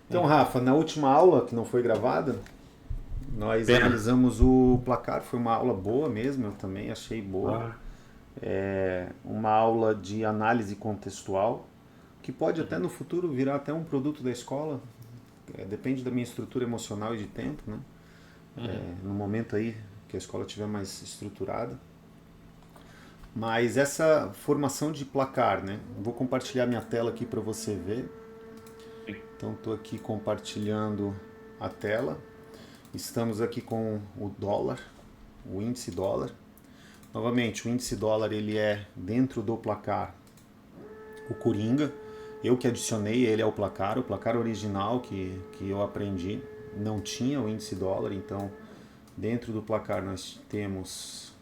Então, Rafa, na última aula, que não foi gravada, nós Pena. analisamos o placar. Foi uma aula boa mesmo, eu também achei boa. Ah, Uma aula de análise contextual, que pode até uhum, no futuro virar até um produto da escola. Depende da minha estrutura emocional e de tempo, né? uhum. No momento aí que a escola estiver mais estruturada. Mas essa formação de placar, né? Vou compartilhar minha tela aqui para você ver. Sim. Então, estou aqui compartilhando a tela. Estamos aqui com o dólar, o índice dólar. Novamente, o índice dólar ele é dentro do placar o Coringa. Eu que adicionei ele ao placar. O placar original que eu aprendi não tinha o índice dólar, então dentro do placar nós temos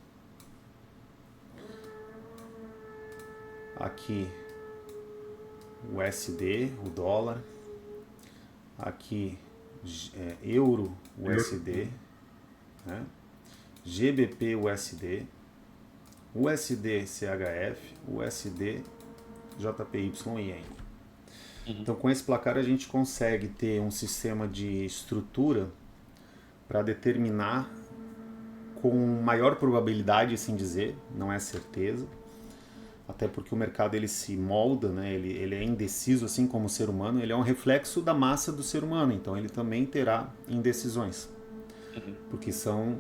aqui o USD, o dólar, aqui euro USD, né? GBP USD, USD CHF, USD JPY e Yen. Uhum. Então, com esse placar, a gente consegue ter um sistema de estrutura para determinar com maior probabilidade, assim dizer, não é certeza, até porque o mercado ele se molda, né? Ele é indeciso, assim como o ser humano, ele é um reflexo da massa do ser humano, então ele também terá indecisões, Uhum. porque são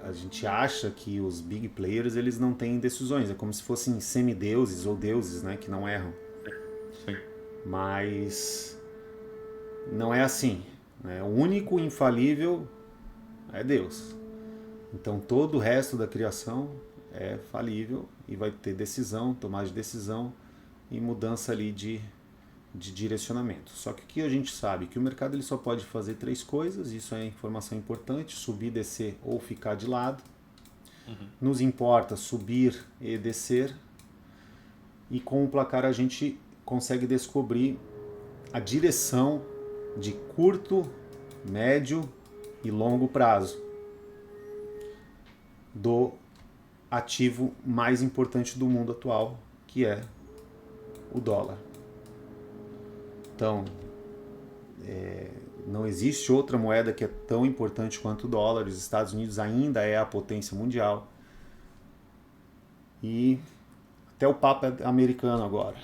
a gente acha que os big players eles não têm indecisões, é como se fossem semideuses ou deuses, né, que não erram, Sim. mas não é assim, né? O único infalível é Deus. Então todo o resto da criação é falível e vai ter decisão, tomada de decisão e mudança ali de direcionamento. Só que o que a gente sabe? Que o mercado ele só pode fazer três coisas, isso é informação importante: subir, descer ou ficar de lado. Uhum. Nos importa subir e descer, e com o placar a gente consegue descobrir a direção de curto, médio e longo prazo do ativo mais importante do mundo atual, que é o dólar. Então, não existe outra moeda que é tão importante quanto o dólar. Os Estados Unidos ainda é a potência mundial. E até o Papa é americano agora.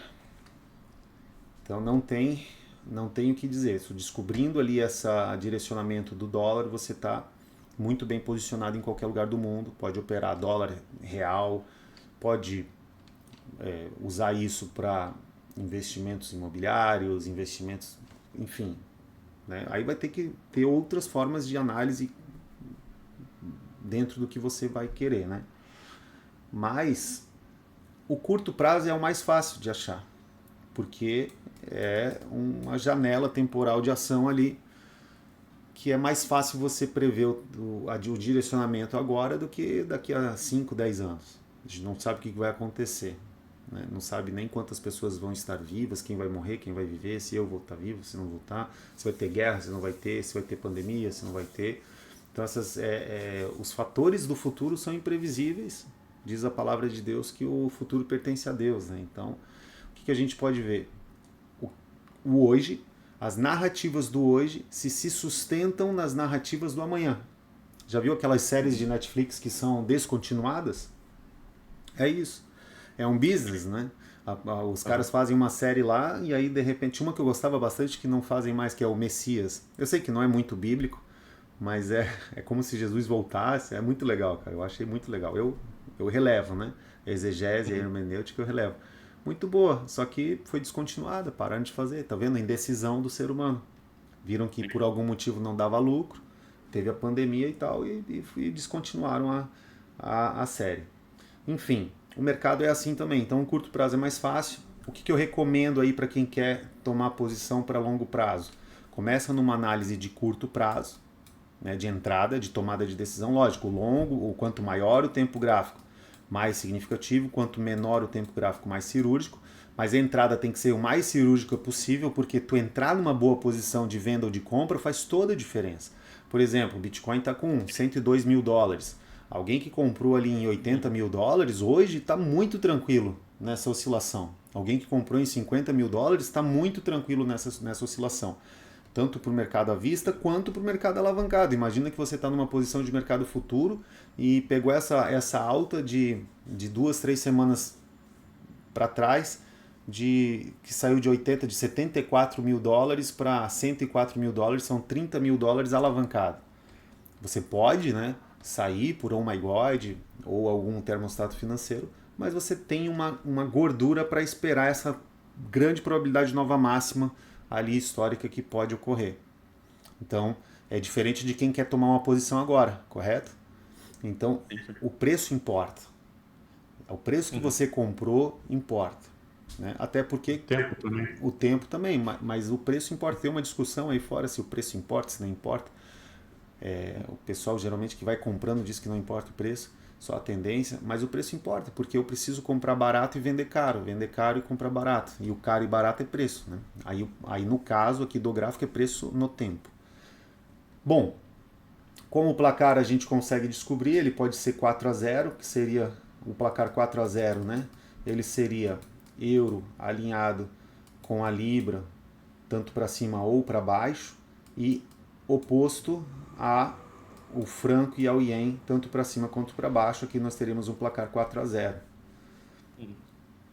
Então não tem o que dizer. Descobrindo ali esse direcionamento do dólar, você está muito bem posicionado em qualquer lugar do mundo. Pode operar dólar real, pode usar isso para investimentos imobiliários, investimentos, enfim. Né? Aí vai ter que ter outras formas de análise dentro do que você vai querer. Né? Mas o curto prazo é o mais fácil de achar, porque é uma janela temporal de ação ali que é mais fácil você prever o direcionamento agora do que daqui a 5, 10 anos. A gente não sabe o que vai acontecer. Né? Não sabe nem quantas pessoas vão estar vivas, quem vai morrer, quem vai viver, se eu vou estar vivo, se não vou estar, se vai ter guerra, se não vai ter, se vai ter pandemia, se não vai ter. Então os fatores do futuro são imprevisíveis. Diz a palavra de Deus que o futuro pertence a Deus. Né? Então, o que a gente pode ver? O hoje, as narrativas do hoje se sustentam nas narrativas do amanhã. Já viu aquelas séries de Netflix que são descontinuadas? É isso. É um business, né? Os caras Aham. fazem uma série lá e aí de repente uma que eu gostava bastante que não fazem mais, que é o Messias. Eu sei que não é muito bíblico, mas é como se Jesus voltasse. É muito legal, cara. Eu achei muito legal. Eu relevo, né? A exegese, a Uhum. hermenêutica eu relevo. Muito boa, só que foi descontinuada, pararam de fazer. Tá vendo? A indecisão do ser humano. Viram que por algum motivo não dava lucro, teve a pandemia e tal, e descontinuaram a série. Enfim, o mercado é assim também. Então, um curto prazo é mais fácil. O que eu recomendo aí para quem quer tomar posição para longo prazo? Começa numa análise de curto prazo, né, de entrada, de tomada de decisão. Lógico, o longo, ou quanto maior o tempo gráfico, mais significativo, quanto menor o tempo gráfico, mais cirúrgico. Mas a entrada tem que ser o mais cirúrgica possível, porque tu entrar numa boa posição de venda ou de compra faz toda a diferença. Por exemplo, o Bitcoin está com 102 mil dólares. Alguém que comprou ali em 80 Uhum. mil dólares hoje está muito tranquilo nessa oscilação. Alguém que comprou em 50 mil dólares está muito tranquilo nessa oscilação. tanto para o mercado à vista quanto para o mercado alavancado. Imagina que você está numa posição de mercado futuro e pegou essa alta de 2, 3 semanas para trás, que saiu de 74 mil dólares para 104 mil dólares, são 30 mil dólares alavancado. Você pode, né, sair por Oh My God ou algum termostato financeiro, mas você tem uma gordura para esperar essa grande probabilidade de nova máxima ali histórica que pode ocorrer. Então, é diferente de quem quer tomar uma posição agora, correto? Então, o preço importa. O preço que você comprou importa. Né? Até porque Tempo também. o tempo também, mas o preço importa. Tem uma discussão aí fora se o preço importa, se não importa. O pessoal geralmente que vai comprando diz que não importa o preço, só a tendência, mas o preço importa, porque eu preciso comprar barato e vender caro e comprar barato. E o caro e barato é preço. Né? Aí no caso aqui do gráfico é preço no tempo. Bom, como o placar a gente consegue descobrir, ele pode ser 4-0, que seria o placar 4-0, né? Ele seria euro alinhado com a libra, tanto para cima ou para baixo, e oposto a o franco e ao ien, tanto para cima quanto para baixo. Aqui nós teríamos um placar 4-0.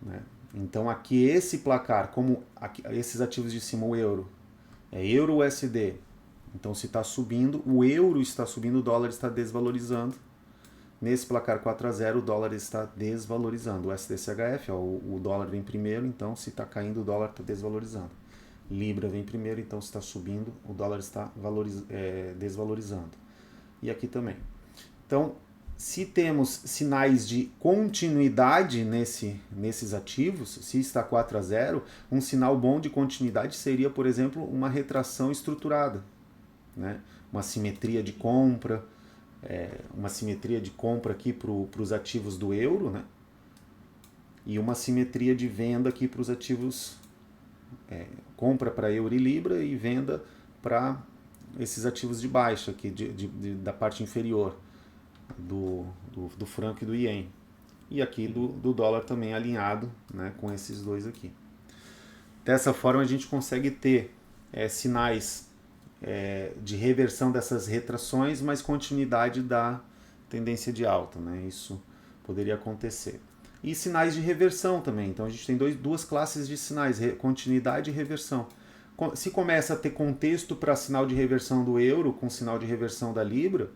Né? Então aqui esse placar, como aqui, esses ativos de cima, o euro, é euro USD. Então se está subindo, o euro está subindo, o dólar está desvalorizando. Nesse placar 4-0, o dólar está desvalorizando. O SDCHF, ó, o dólar vem primeiro, então se está caindo, o dólar está desvalorizando. Libra vem primeiro, então se está subindo, o dólar está desvalorizando. E aqui também. Então, se temos sinais de continuidade nesses ativos, se está 4-0, um sinal bom de continuidade seria, por exemplo, uma retração estruturada. Né? Uma simetria de compra, aqui para os ativos do euro, né? E uma simetria de venda aqui para os ativos, compra para euro e libra e venda para esses ativos de baixa, aqui, da parte inferior do franco e do ien. E aqui do dólar também alinhado, né, com esses dois aqui. Dessa forma a gente consegue ter sinais de reversão dessas retrações, mas continuidade da tendência de alta. Né? Isso poderia acontecer. E sinais de reversão também. Então a gente tem duas classes de sinais, continuidade e reversão. Se começa a ter contexto para sinal de reversão do euro, com sinal de reversão da libra,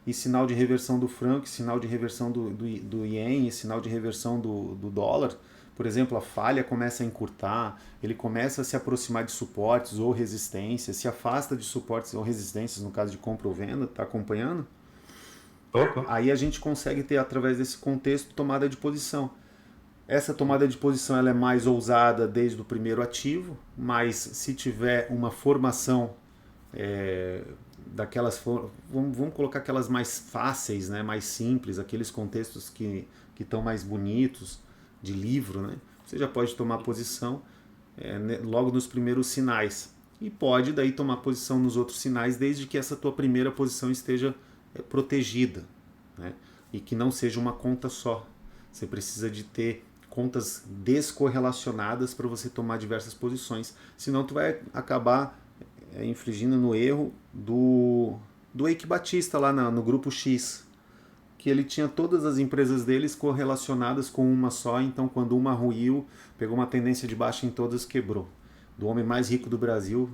e sinal de reversão do franco, sinal de reversão do ien, e sinal de reversão do dólar, por exemplo, a falha começa a encurtar, ele começa a se aproximar de suportes ou resistências, se afasta de suportes ou resistências, no caso de compra ou venda, está acompanhando? Opa. Aí a gente consegue ter, através desse contexto, tomada de posição. Essa tomada de posição ela é mais ousada desde o primeiro ativo, mas se tiver uma formação daquelas, vamos colocar aquelas mais fáceis, né, mais simples, aqueles contextos que estão mais bonitos, de livro, né, você já pode tomar posição logo nos primeiros sinais. E pode daí tomar posição nos outros sinais, desde que essa tua primeira posição esteja protegida, né, e que não seja uma conta só. Você precisa de ter contas descorrelacionadas para você tomar diversas posições, senão tu vai acabar infligindo no erro do Eike Batista lá no grupo X, que ele tinha todas as empresas deles correlacionadas com uma só, então quando uma ruiu, pegou uma tendência de baixa em todas, quebrou. Do homem mais rico do Brasil,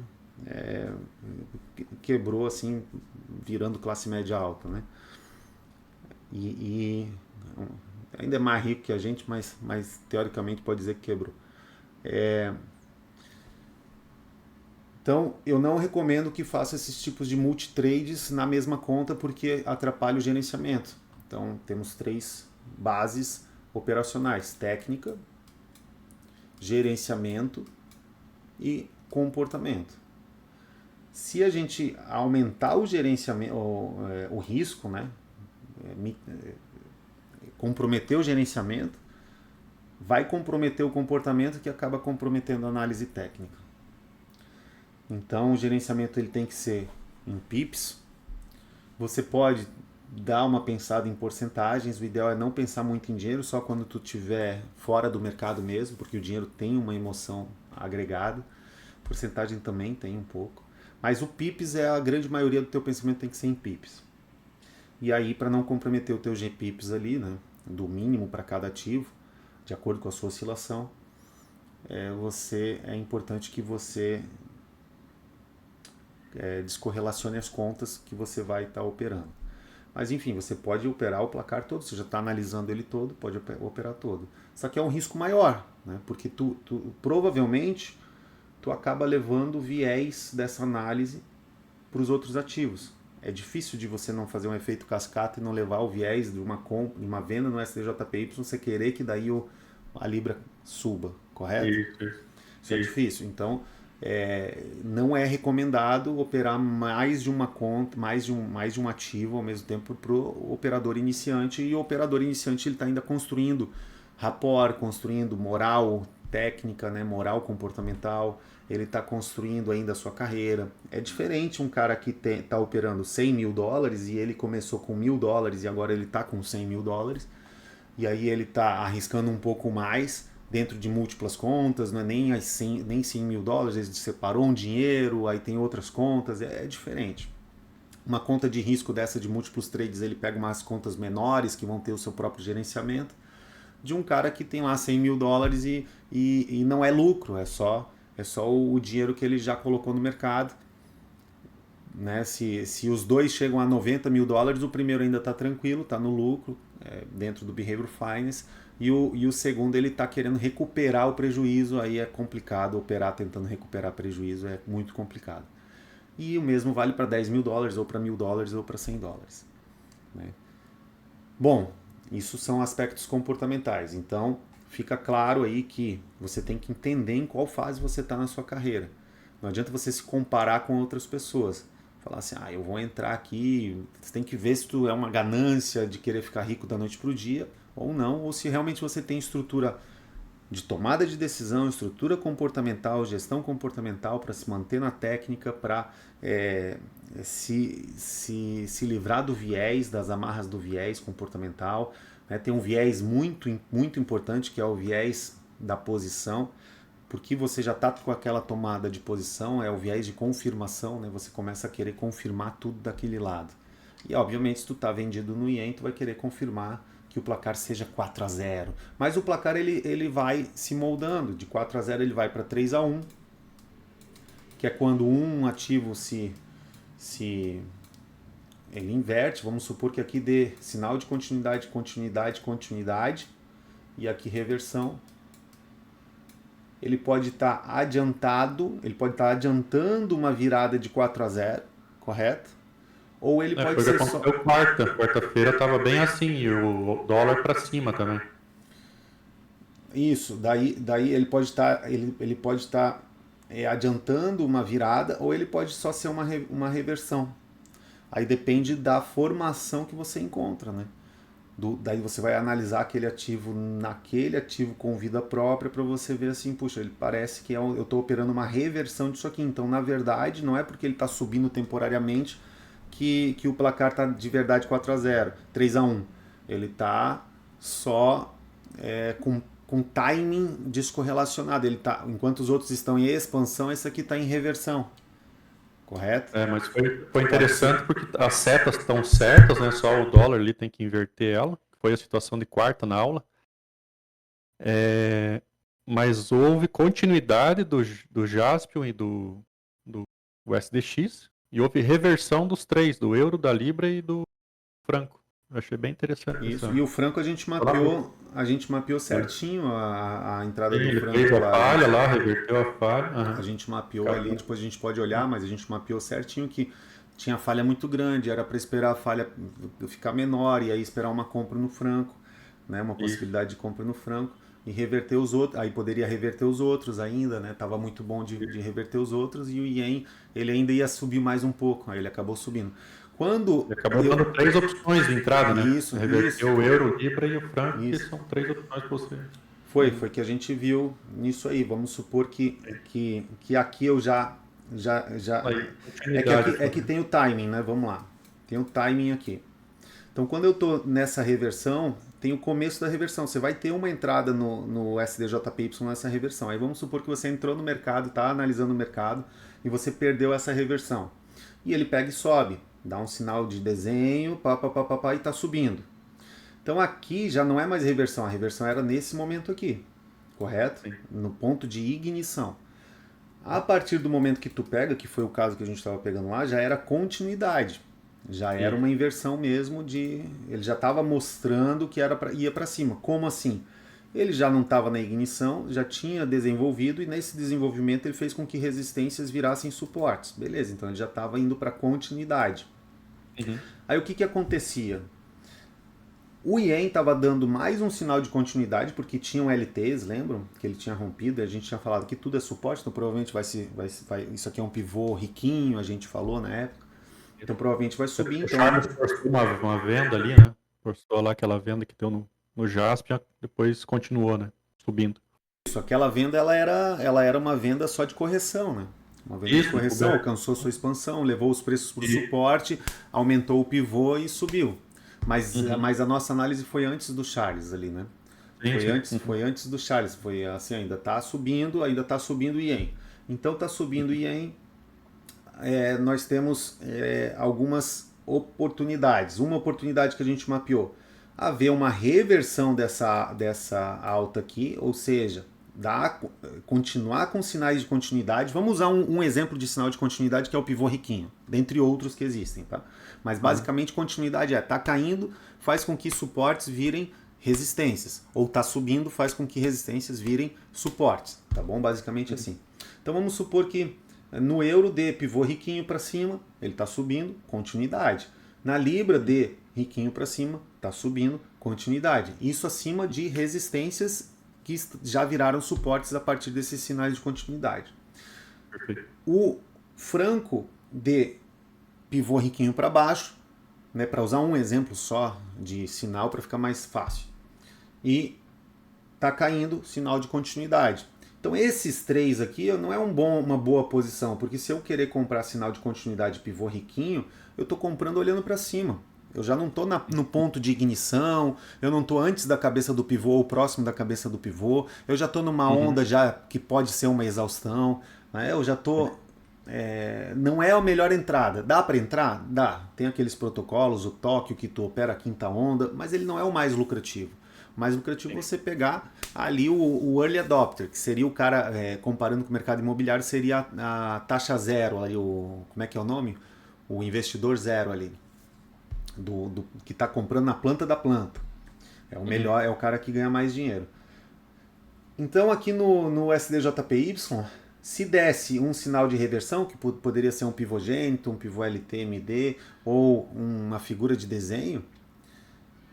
quebrou assim, virando classe média alta, né? E ainda é mais rico que a gente, mas teoricamente pode dizer que quebrou. Então, eu não recomendo que faça esses tipos de multitrades na mesma conta, porque atrapalha o gerenciamento. Então, temos 3 bases operacionais: técnica, gerenciamento e comportamento. Se a gente aumentar o gerenciamento, o risco, né, comprometer o gerenciamento, vai comprometer o comportamento, que acaba comprometendo a análise técnica. Então o gerenciamento ele tem que ser em pips. Você pode dar uma pensada em porcentagens, o ideal é não pensar muito em dinheiro, só quando tu estiver fora do mercado mesmo, porque o dinheiro tem uma emoção agregada, porcentagem também tem um pouco. Mas o pips é a grande maioria do teu pensamento tem que ser em pips. E aí, para não comprometer o teu GPIPs ali, né, do mínimo para cada ativo, de acordo com a sua oscilação, é importante que você descorrelacione as contas que você vai estar operando. Mas enfim, você pode operar o placar todo, você já está analisando ele todo, pode operar todo. Só que é um risco maior, né, porque tu provavelmente tu acaba levando o viés dessa análise para os outros ativos. É difícil de você não fazer um efeito cascata e não levar o viés de uma compra, de uma venda no STJPY, você querer que daí a Libra suba, correto? Isso é difícil. Então, não é recomendado operar mais de uma conta, mais de um ativo ao mesmo tempo para o operador iniciante. E o operador iniciante ele está ainda construindo rapport, construindo moral técnica, né, moral comportamental. Ele está construindo ainda a sua carreira. É diferente um cara que está operando $100 mil e ele começou com $1.000 e agora ele está com $100 mil. E aí ele está arriscando um pouco mais dentro de múltiplas contas, não é nem $100 mil, ele separou um dinheiro, aí tem outras contas, é diferente. Uma conta de risco dessa de múltiplos trades, ele pega umas contas menores que vão ter o seu próprio gerenciamento, de um cara que tem lá $100 mil e não é lucro, é só o dinheiro que ele já colocou no mercado. Né? Se os dois chegam a $90 mil, o primeiro ainda está tranquilo, está no lucro, dentro do Behavioral Finance, e o segundo ele está querendo recuperar o prejuízo, aí é complicado operar tentando recuperar prejuízo, é muito complicado. E o mesmo vale para $10 mil, ou para $1.000, ou para $100. Né? Bom, isso são aspectos comportamentais, então fica claro aí que você tem que entender em qual fase você está na sua carreira. Não adianta você se comparar com outras pessoas. Falar assim, eu vou entrar aqui, você tem que ver se tu é uma ganância de querer ficar rico da noite para o dia, ou não, ou se realmente você tem estrutura de tomada de decisão, estrutura comportamental, gestão comportamental para se manter na técnica, para se livrar do viés, das amarras do viés comportamental. Né? Tem um viés muito, muito importante que é o viés da posição, porque você já está com aquela tomada de posição, é o viés de confirmação, né? Você começa a querer confirmar tudo daquele lado. E obviamente se tu está vendido no ien, tu vai querer confirmar que o placar seja 4-0. Mas o placar ele vai se moldando, de 4-0 ele vai para 3-1, que é quando um ativo ele inverte, vamos supor que aqui dê sinal de continuidade, continuidade, continuidade, e aqui reversão. Ele pode estar adiantado, ele pode estar adiantando uma virada de 4-0, correto? Ou ele pode ser só... Quarta-feira estava bem assim, e o dólar para cima também. Isso, daí ele pode estar adiantando uma virada, ou ele pode só ser uma reversão. Aí depende da formação que você encontra, né? Daí você vai analisar aquele ativo com vida própria para você ver assim, puxa, ele parece que eu estou operando uma reversão disso aqui. Então, na verdade, não é porque ele está subindo temporariamente que o placar está de verdade 4-0, 3-1. Ele está só com timing descorrelacionado. Enquanto os outros estão em expansão, esse aqui está em reversão. Correto? Mas foi interessante porque as setas estão certas, né? Só o dólar ali tem que inverter ela. Foi a situação de quarta na aula. Mas houve continuidade do Jaspion e do USDX. E houve reversão dos três, do euro, da libra e do franco. Eu achei bem interessante isso. E o franco a gente mapeou certinho a entrada do franco. Ele fez a falha lá, reverteu a falha. A gente mapeou ali, depois a gente pode olhar, mas a gente mapeou certinho que tinha falha muito grande, era para esperar a falha ficar menor e aí esperar uma compra no franco, né? Uma possibilidade de compra no franco e reverter os outros, aí poderia reverter os outros ainda, né? Tava muito bom de reverter os outros e o ien ele ainda ia subir mais um pouco, aí ele acabou subindo. Ele acabou dando 3 opções de entrada, né? Isso. Reverteu o euro, o libra e o franco, que são 3 opções para você. Foi que a gente viu nisso aí. Vamos supor que aqui eu já é que tem o timing, né? Vamos lá. Tem o timing aqui. Então, quando eu estou nessa reversão, tem o começo da reversão. Você vai ter uma entrada no SDJPY nessa reversão. Aí vamos supor que você entrou no mercado, está analisando o mercado e você perdeu essa reversão. E ele pega e sobe, dá um sinal de desenho, e está subindo. Então aqui já não é mais reversão, a reversão era nesse momento aqui, correto? Sim. No ponto de ignição. A partir do momento que tu pega, que foi o caso que a gente estava pegando lá, já era continuidade. Já era uma inversão mesmo de... Ele já estava mostrando que ia para cima. Como assim? Ele já não estava na ignição, já tinha desenvolvido, e nesse desenvolvimento ele fez com que resistências virassem suportes. Beleza, então ele já estava indo para continuidade. Aí o que acontecia? O Ien estava dando mais um sinal de continuidade, porque tinham LTs, lembram? Que ele tinha rompido, e a gente tinha falado que tudo é suporte, então provavelmente isso aqui é um pivô riquinho, a gente falou na época. Então provavelmente vai subir. O Então, Charles forçou uma venda ali, né? Forçou lá aquela venda que deu no Jaspion, depois continuou, né? Subindo. isso, aquela venda ela era uma venda só de correção, né? Uma venda de correção, alcançou sua expansão, levou os preços para o suporte, aumentou o pivô e subiu. Mas a nossa análise foi antes do Charles ali, né? Foi antes do Charles, foi assim, ainda está subindo o Ien. Então está subindo o Ien, nós temos algumas oportunidades. Uma oportunidade que a gente mapeou, haver uma reversão dessa alta aqui, ou seja, continuar com sinais de continuidade. Vamos usar um exemplo de sinal de continuidade que é o pivô riquinho, dentre outros que existem, tá? Mas basicamente continuidade tá caindo, faz com que suportes virem resistências, ou tá subindo, faz com que resistências virem suportes, tá bom? Basicamente assim. Então vamos supor que no euro dê pivô riquinho para cima, ele está subindo, continuidade. Na libra dê riquinho para cima, está subindo, continuidade. Isso acima de resistências que já viraram suportes a partir desses sinais de continuidade. O franco de pivô riquinho para baixo, né, para usar um exemplo só de sinal para ficar mais fácil. E está caindo, sinal de continuidade. Então esses três aqui não é uma boa posição, porque se eu querer comprar sinal de continuidade pivô riquinho, eu estou comprando olhando para cima. Eu já não estou no ponto de ignição, eu não estou antes da cabeça do pivô ou próximo da cabeça do pivô, eu já estou numa onda já que pode ser uma exaustão, né? Eu já estou... não é a melhor entrada. Dá para entrar? Dá. Tem aqueles protocolos, o Tóquio que tu opera a quinta onda, mas ele não é o mais lucrativo. O mais lucrativo é você pegar ali o early adopter, que seria o cara, comparando com o mercado imobiliário, seria a taxa zero, ali, como é que é o nome? O investidor zero ali. Que está comprando na planta da planta. É o melhor, é o cara que ganha mais dinheiro. Então aqui no SDJPY, se desse um sinal de reversão, que poderia ser um pivogênito, um pivô LTMD ou uma figura de desenho,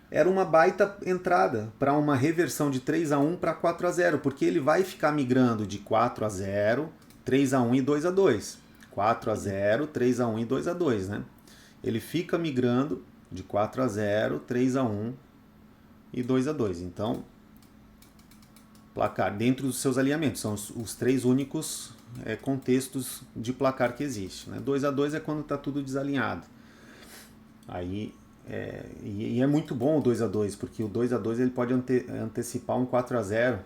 era uma baita entrada para uma reversão de 3-1 para 4-0, porque ele vai ficar migrando de 4-0, 3-1 e 2-2. 4-0, 3-1 e 2-2, né? Ele fica migrando de 4-0, 3-1 e 2-2. Então, placar dentro dos seus alinhamentos. São os três únicos contextos de placar que existe, né? 2-2 é quando está tudo desalinhado. Aí, e é muito bom o 2-2, porque o 2-2 ele pode antecipar um 4-0,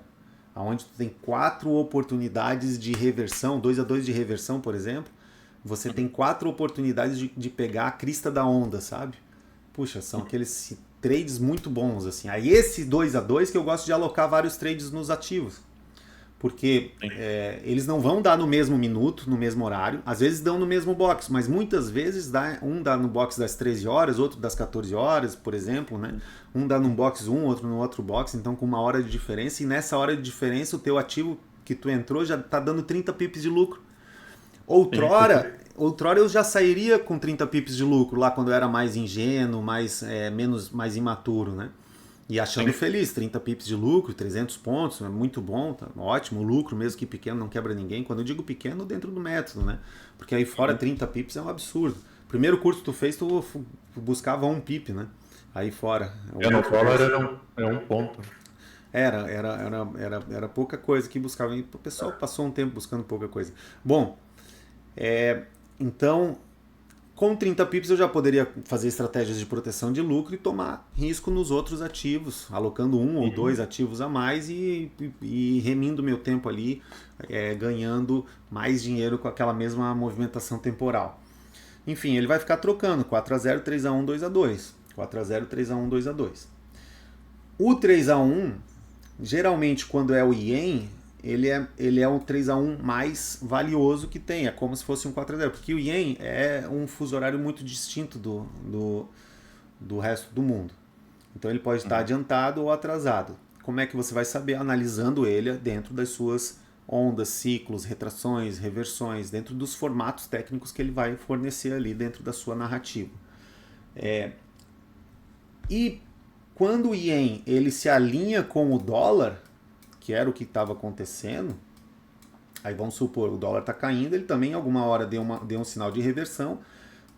onde tu tem 4 oportunidades de reversão, 2-2 de reversão, por exemplo. Você tem 4 oportunidades de pegar a crista da onda, sabe? Puxa, são aqueles trades muito bons, assim. Aí esse 2-2 que eu gosto de alocar vários trades nos ativos. Porque eles não vão dar no mesmo minuto, no mesmo horário. Às vezes dão no mesmo box, mas muitas vezes um dá no box das 13 horas, outro das 14 horas, por exemplo, né? Um dá num box outro no outro box, então com uma hora de diferença. E nessa hora de diferença o teu ativo que tu entrou já está dando 30 pips de lucro. Outrora eu já sairia com 30 pips de lucro, lá quando eu era mais ingênuo, mais imaturo, né? E achando feliz, 30 pips de lucro, 300 pontos, é muito bom, tá ótimo, lucro mesmo que pequeno, não quebra ninguém. Quando eu digo pequeno, dentro do método, né? Porque aí fora 30 pips é um absurdo. Primeiro curso que tu fez, tu buscava 1 pip, né? Aí fora. No dólar era um ponto. Era pouca coisa que buscava. E o pessoal passou um tempo buscando pouca coisa. Bom, então, Com 30 pips eu já poderia fazer estratégias de proteção de lucro e tomar risco nos outros ativos, alocando um ou dois ativos a mais e remindo meu tempo ali, ganhando mais dinheiro com aquela mesma movimentação temporal. Enfim, ele vai ficar trocando 4x0, 3x1, 2x2. 4x0, 3x1, 2x2. O 3x1, geralmente quando é o Ien, ele é o 3x1 mais valioso que tem. É como se fosse um 4x0. Porque o Ien é um fuso horário muito distinto do resto do mundo. Então ele pode estar adiantado ou atrasado. Como é que você vai saber? Analisando ele dentro das suas ondas, ciclos, retrações, reversões, dentro dos formatos técnicos que ele vai fornecer ali dentro da sua narrativa. E quando o Ien ele se alinha com o dólar, que era o que estava acontecendo, aí vamos supor, o dólar está caindo, ele também alguma hora deu um sinal de reversão,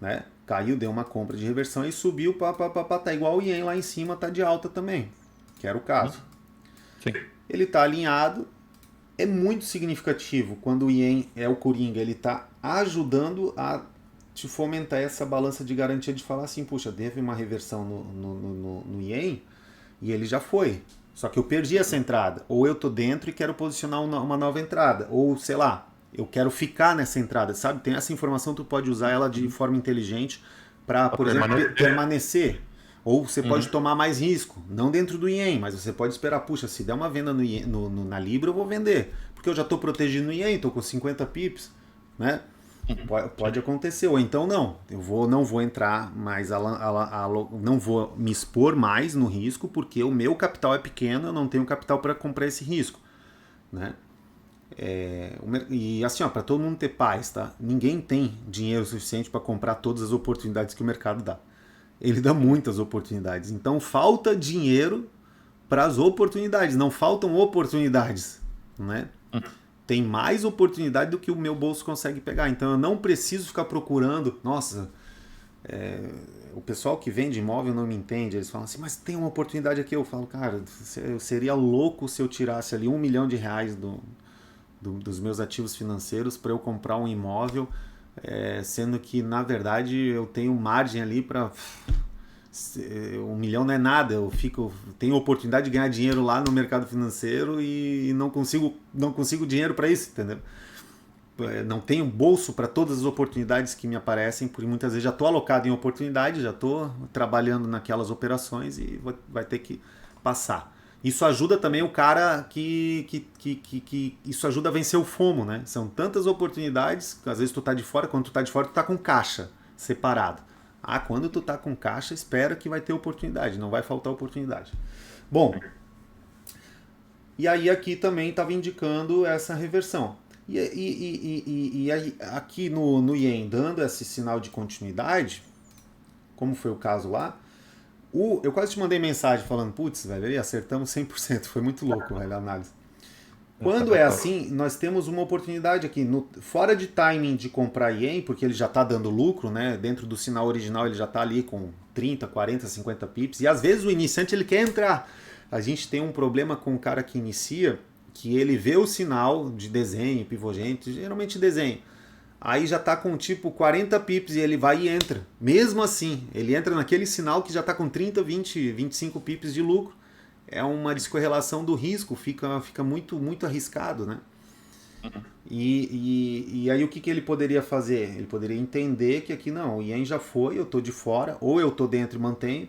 né? Caiu, deu uma compra de reversão e subiu, tá igual o Ien lá em cima, tá de alta também, que era o caso. Sim. Ele está alinhado, é muito significativo quando o Ien é o Coringa, ele está ajudando a te fomentar essa balança de garantia de falar assim, puxa, teve uma reversão no Ien e ele já foi. Só que eu perdi essa entrada. Ou eu tô dentro e quero posicionar uma nova entrada. Ou, sei lá, eu quero ficar nessa entrada, sabe? Tem essa informação, tu pode usar ela de forma inteligente para, por exemplo, permanecer. Ou você pode tomar mais risco. Não dentro do Ien, mas você pode esperar, puxa, se der uma venda na Libra, eu vou vender. Porque eu já tô protegido no Ien, tô com 50 pips, né? Pode acontecer, ou então não. Não vou entrar mais, não vou me expor mais no risco, porque o meu capital é pequeno, eu não tenho capital para comprar esse risco, né? E assim, para todo mundo ter paz, tá? Ninguém tem dinheiro suficiente para comprar todas as oportunidades que o mercado dá. Ele dá muitas oportunidades. Então falta dinheiro para as oportunidades, não faltam oportunidades, né? Tem mais oportunidade do que o meu bolso consegue pegar. Então eu não preciso ficar procurando. Nossa, o pessoal que vende imóvel não me entende. Eles falam assim, mas tem uma oportunidade aqui. Eu falo, cara, eu seria louco se eu tirasse ali R$1 milhão dos meus ativos financeiros para eu comprar um imóvel, sendo que na verdade eu tenho margem ali para... R$1 milhão não é nada, tenho oportunidade de ganhar dinheiro lá no mercado financeiro e não consigo dinheiro para isso, entendeu? Não tenho bolso para todas as oportunidades que me aparecem, porque muitas vezes já estou alocado em oportunidade, já estou trabalhando naquelas operações e vai ter que passar. Isso ajuda também o cara isso ajuda a vencer o FOMO, né? São tantas oportunidades, às vezes tu tá de fora, quando tu tá de fora tu tá com caixa separado. Quando tu tá com caixa, espera que vai ter oportunidade, não vai faltar oportunidade. Bom, e aí aqui também estava indicando essa reversão. E aí, aqui no Ien, dando esse sinal de continuidade, como foi o caso lá, eu quase te mandei mensagem falando, putz, velho, aí acertamos 100%, foi muito louco, velho, a análise. Quando é assim, nós temos uma oportunidade aqui, fora de timing de comprar Ien, porque ele já está dando lucro, né? Dentro do sinal original ele já está ali com 30, 40, 50 pips, e às vezes o iniciante ele quer entrar. A gente tem um problema com o cara que inicia, que ele vê o sinal de desenho, pivogente, geralmente desenho, aí já está com tipo 40 pips e ele vai e entra. Mesmo assim, ele entra naquele sinal que já está com 30, 20, 25 pips de lucro. É uma descorrelação do risco, fica muito, muito arriscado, né? E aí o que ele poderia fazer? Ele poderia entender que aqui não, o Ien já foi, eu estou de fora, ou eu estou dentro e mantenho,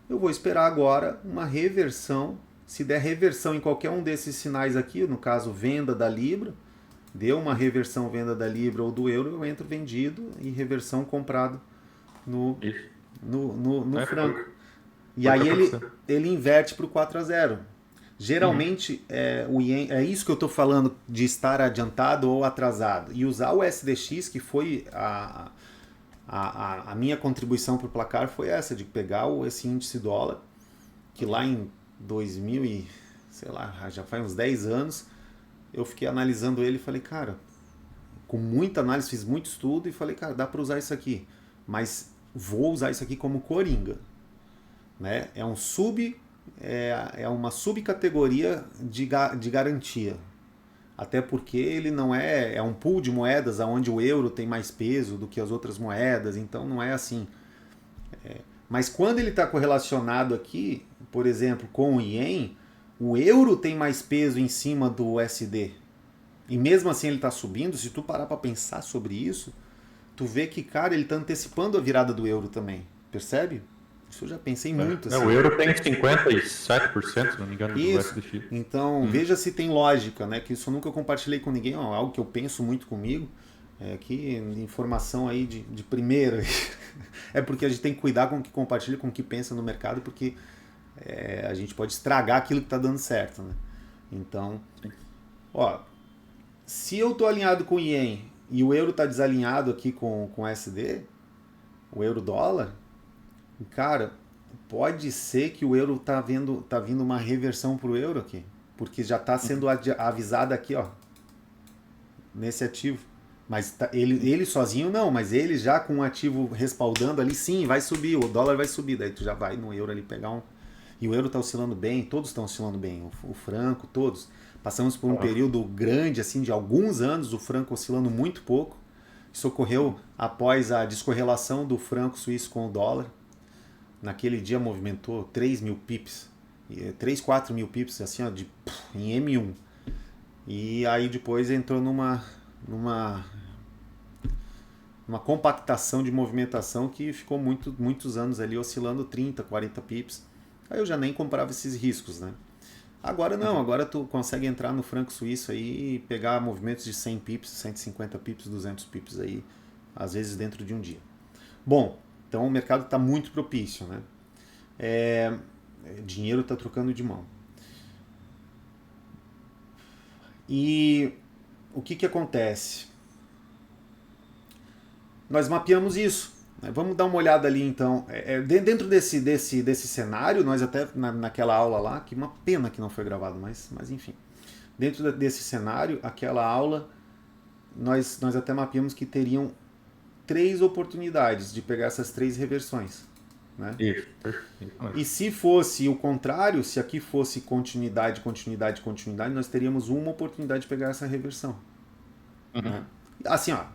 eu vou esperar agora uma reversão. Se der reversão em qualquer um desses sinais aqui, no caso venda da Libra, deu uma reversão venda da Libra ou do euro, eu entro vendido e reversão comprado no franco. E aí ele inverte para o 4x0. Geralmente o Ien, é isso que eu estou falando de estar adiantado ou atrasado. E usar o SDX, que foi a minha contribuição para o placar, foi essa, de pegar esse índice dólar, que lá em 2000 e, sei lá, já faz uns 10 anos, eu fiquei analisando ele e falei, cara, com muita análise, fiz muito estudo e falei, cara, dá para usar isso aqui, mas vou usar isso aqui como coringa. Né? É uma subcategoria de garantia. Até porque ele não é um pool de moedas onde o euro tem mais peso do que as outras moedas, então não é assim. Mas quando ele está correlacionado aqui, por exemplo, com o Ien, o euro tem mais peso em cima do USD. E mesmo assim ele está subindo, se tu parar para pensar sobre isso, tu vê que, cara, ele está antecipando a virada do euro também. Percebe? Isso eu já pensei muito. Assim. O euro tem 57%, se não me engano, do Isso. USDX. Então, veja se tem lógica, né? Que isso eu nunca compartilhei com ninguém, ó, algo que eu penso muito comigo. Que informação aí de primeira. É porque a gente tem que cuidar com o que compartilha, com o que pensa no mercado, porque a gente pode estragar aquilo que está dando certo, né? Então, ó, se eu tô alinhado com o Ien e o euro está desalinhado aqui com o SD, o euro-dólar, cara, pode ser que o euro tá vindo uma reversão pro euro aqui, porque já está sendo avisado aqui, ó, nesse ativo. Mas ele sozinho não, mas ele já com um ativo respaldando ali, sim, vai subir, o dólar vai subir, daí tu já vai no euro ali pegar um... E o euro está oscilando bem, todos estão oscilando bem, o franco, todos. Passamos por um período grande, assim, de alguns anos, o franco oscilando muito pouco. Isso ocorreu após a descorrelação do franco suíço com o dólar. Naquele dia movimentou 3 mil pips, 3, 4 mil pips, assim, ó, em M1. E aí depois entrou numa compactação de movimentação que ficou muitos anos ali oscilando 30, 40 pips. Aí eu já nem comprava esses riscos, né? Agora não, agora tu consegue entrar no franco suíço aí e pegar movimentos de 100 pips, 150 pips, 200 pips aí, às vezes dentro de um dia. Bom, então o mercado está muito propício, né? Dinheiro está trocando de mão. E o que acontece? Nós mapeamos isso. Vamos dar uma olhada ali então. Dentro desse cenário, nós até naquela aula lá, que uma pena que não foi gravado, mas enfim. Dentro desse cenário, aquela aula, nós até mapeamos que teriam 3 oportunidades de pegar essas 3 reversões. Né? Isso. E se fosse o contrário, se aqui fosse continuidade, nós teríamos uma oportunidade de pegar essa reversão. Né? Assim, ó,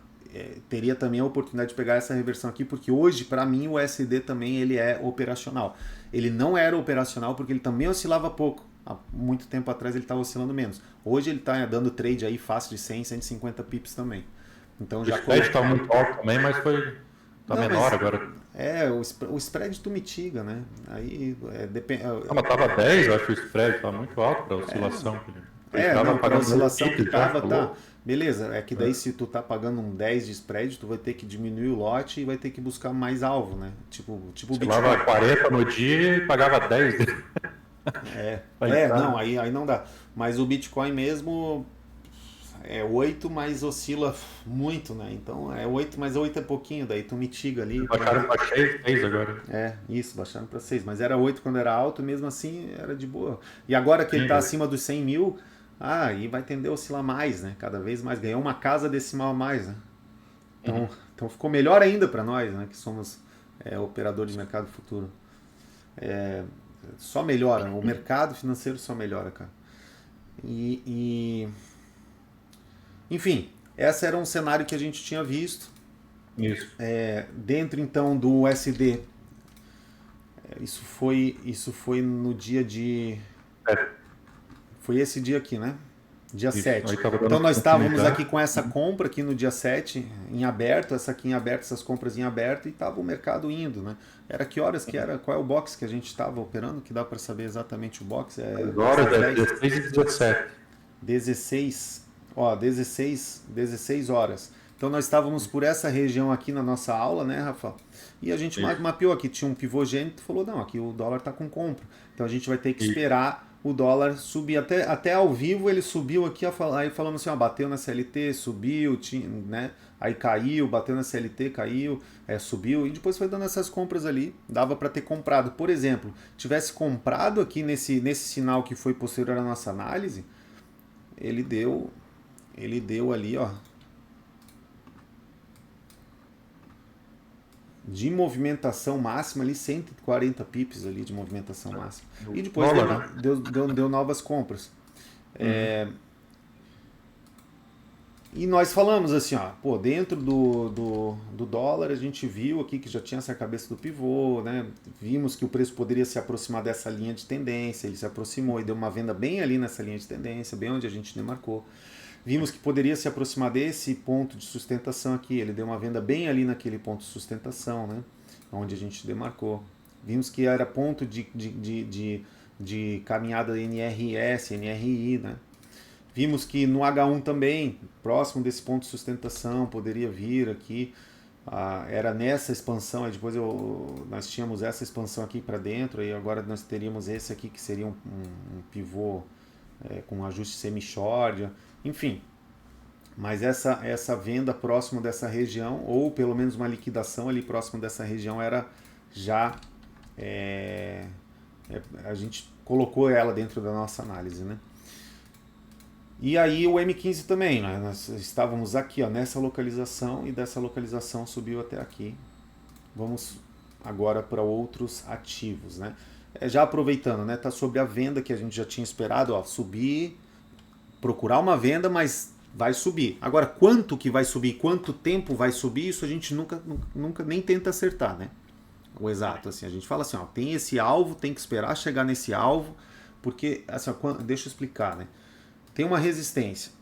teria também a oportunidade de pegar essa reversão aqui, porque hoje, para mim, o USD também ele é operacional. Ele não era operacional porque ele também oscilava pouco. Há muito tempo atrás ele estava oscilando menos. Hoje ele está dando trade aí fácil de 100, 150 pips também. Então já o está muito alto também, mas tá menor agora. O spread tu mitiga, né? Aí depende. Mas tava 10, eu acho que o spread tá muito alto para oscilação. Para a oscilação que tava, tá. Beleza, é que daí se tu tá pagando um 10 de spread, tu vai ter que diminuir o lote e vai ter que buscar mais alvo, né? Tipo o Bitcoin. Lava 40 no dia e pagava 10. Não, aí não dá. Mas o Bitcoin mesmo é 8, mas oscila muito, né? Então é 8, mas 8 é pouquinho, daí tu mitiga ali. Baixaram para 6 agora. Isso, baixaram para 6. Mas era 8 quando era alto, mesmo assim era de boa. E agora que ele tá acima dos 100 mil, aí vai tender a oscilar mais, né? Cada vez mais. Ganhou uma casa decimal a mais, né? Então ficou melhor ainda para nós, né? Que somos operador de mercado futuro. Só melhora. O mercado financeiro só melhora, cara. Enfim, esse era um cenário que a gente tinha visto. Isso. Dentro, então, do USD, isso foi no dia de... Foi esse dia aqui, né? Dia 7. Então nós estávamos aqui com essa compra aqui no dia 7, em aberto, essas compras em aberto, e estava o mercado indo, né? Era que horas que era? Qual é o box que a gente estava operando? Que dá para saber exatamente o box? Agora é 16 e 17. 16 horas. Então nós estávamos por essa região aqui na nossa aula, né, Rafa? E a gente mapeou aqui, tinha um pivô gênito, falou, não, aqui o dólar está com compra. Então a gente vai ter que esperar o dólar subir. Até ao vivo ele subiu aqui, aí falamos assim, bateu na CLT, subiu, né? Aí caiu, bateu na CLT, caiu, subiu, e depois foi dando essas compras ali. Dava para ter comprado. Por exemplo, tivesse comprado aqui nesse sinal que foi posterior à nossa análise, ele deu ali, ó, de movimentação máxima ali, 140 pips ali de movimentação máxima. E depois deu novas compras. E nós falamos assim, ó, pô, dentro do dólar a gente viu aqui que já tinha essa cabeça do pivô, né? Vimos que o preço poderia se aproximar dessa linha de tendência, ele se aproximou e deu uma venda bem ali nessa linha de tendência, bem onde a gente demarcou. Vimos que poderia se aproximar desse ponto de sustentação aqui, ele deu uma venda bem ali naquele ponto de sustentação, né? Onde a gente demarcou. Vimos que era ponto de caminhada NRS, NRI, né? Vimos que no H1 também, próximo desse ponto de sustentação, poderia vir aqui. Era nessa expansão, aí depois nós tínhamos essa expansão aqui para dentro, e agora nós teríamos esse aqui que seria um pivô com um ajuste semi-short, enfim. Mas essa venda próximo dessa região, ou pelo menos uma liquidação ali próximo dessa região, era já. A gente colocou ela dentro da nossa análise, né? E aí o M15 também, né? Nós estávamos aqui, ó, nessa localização, e dessa localização subiu até aqui. Vamos agora para outros ativos, né? Já aproveitando, né? Tá sobre a venda que a gente já tinha esperado, ó, subir, procurar uma venda, mas vai subir. Agora, quanto que vai subir, quanto tempo vai subir, isso a gente nunca nem tenta acertar, né? O exato, assim, a gente fala assim, ó, tem esse alvo, tem que esperar chegar nesse alvo, porque, assim, ó, deixa eu explicar, né? Tem uma resistência.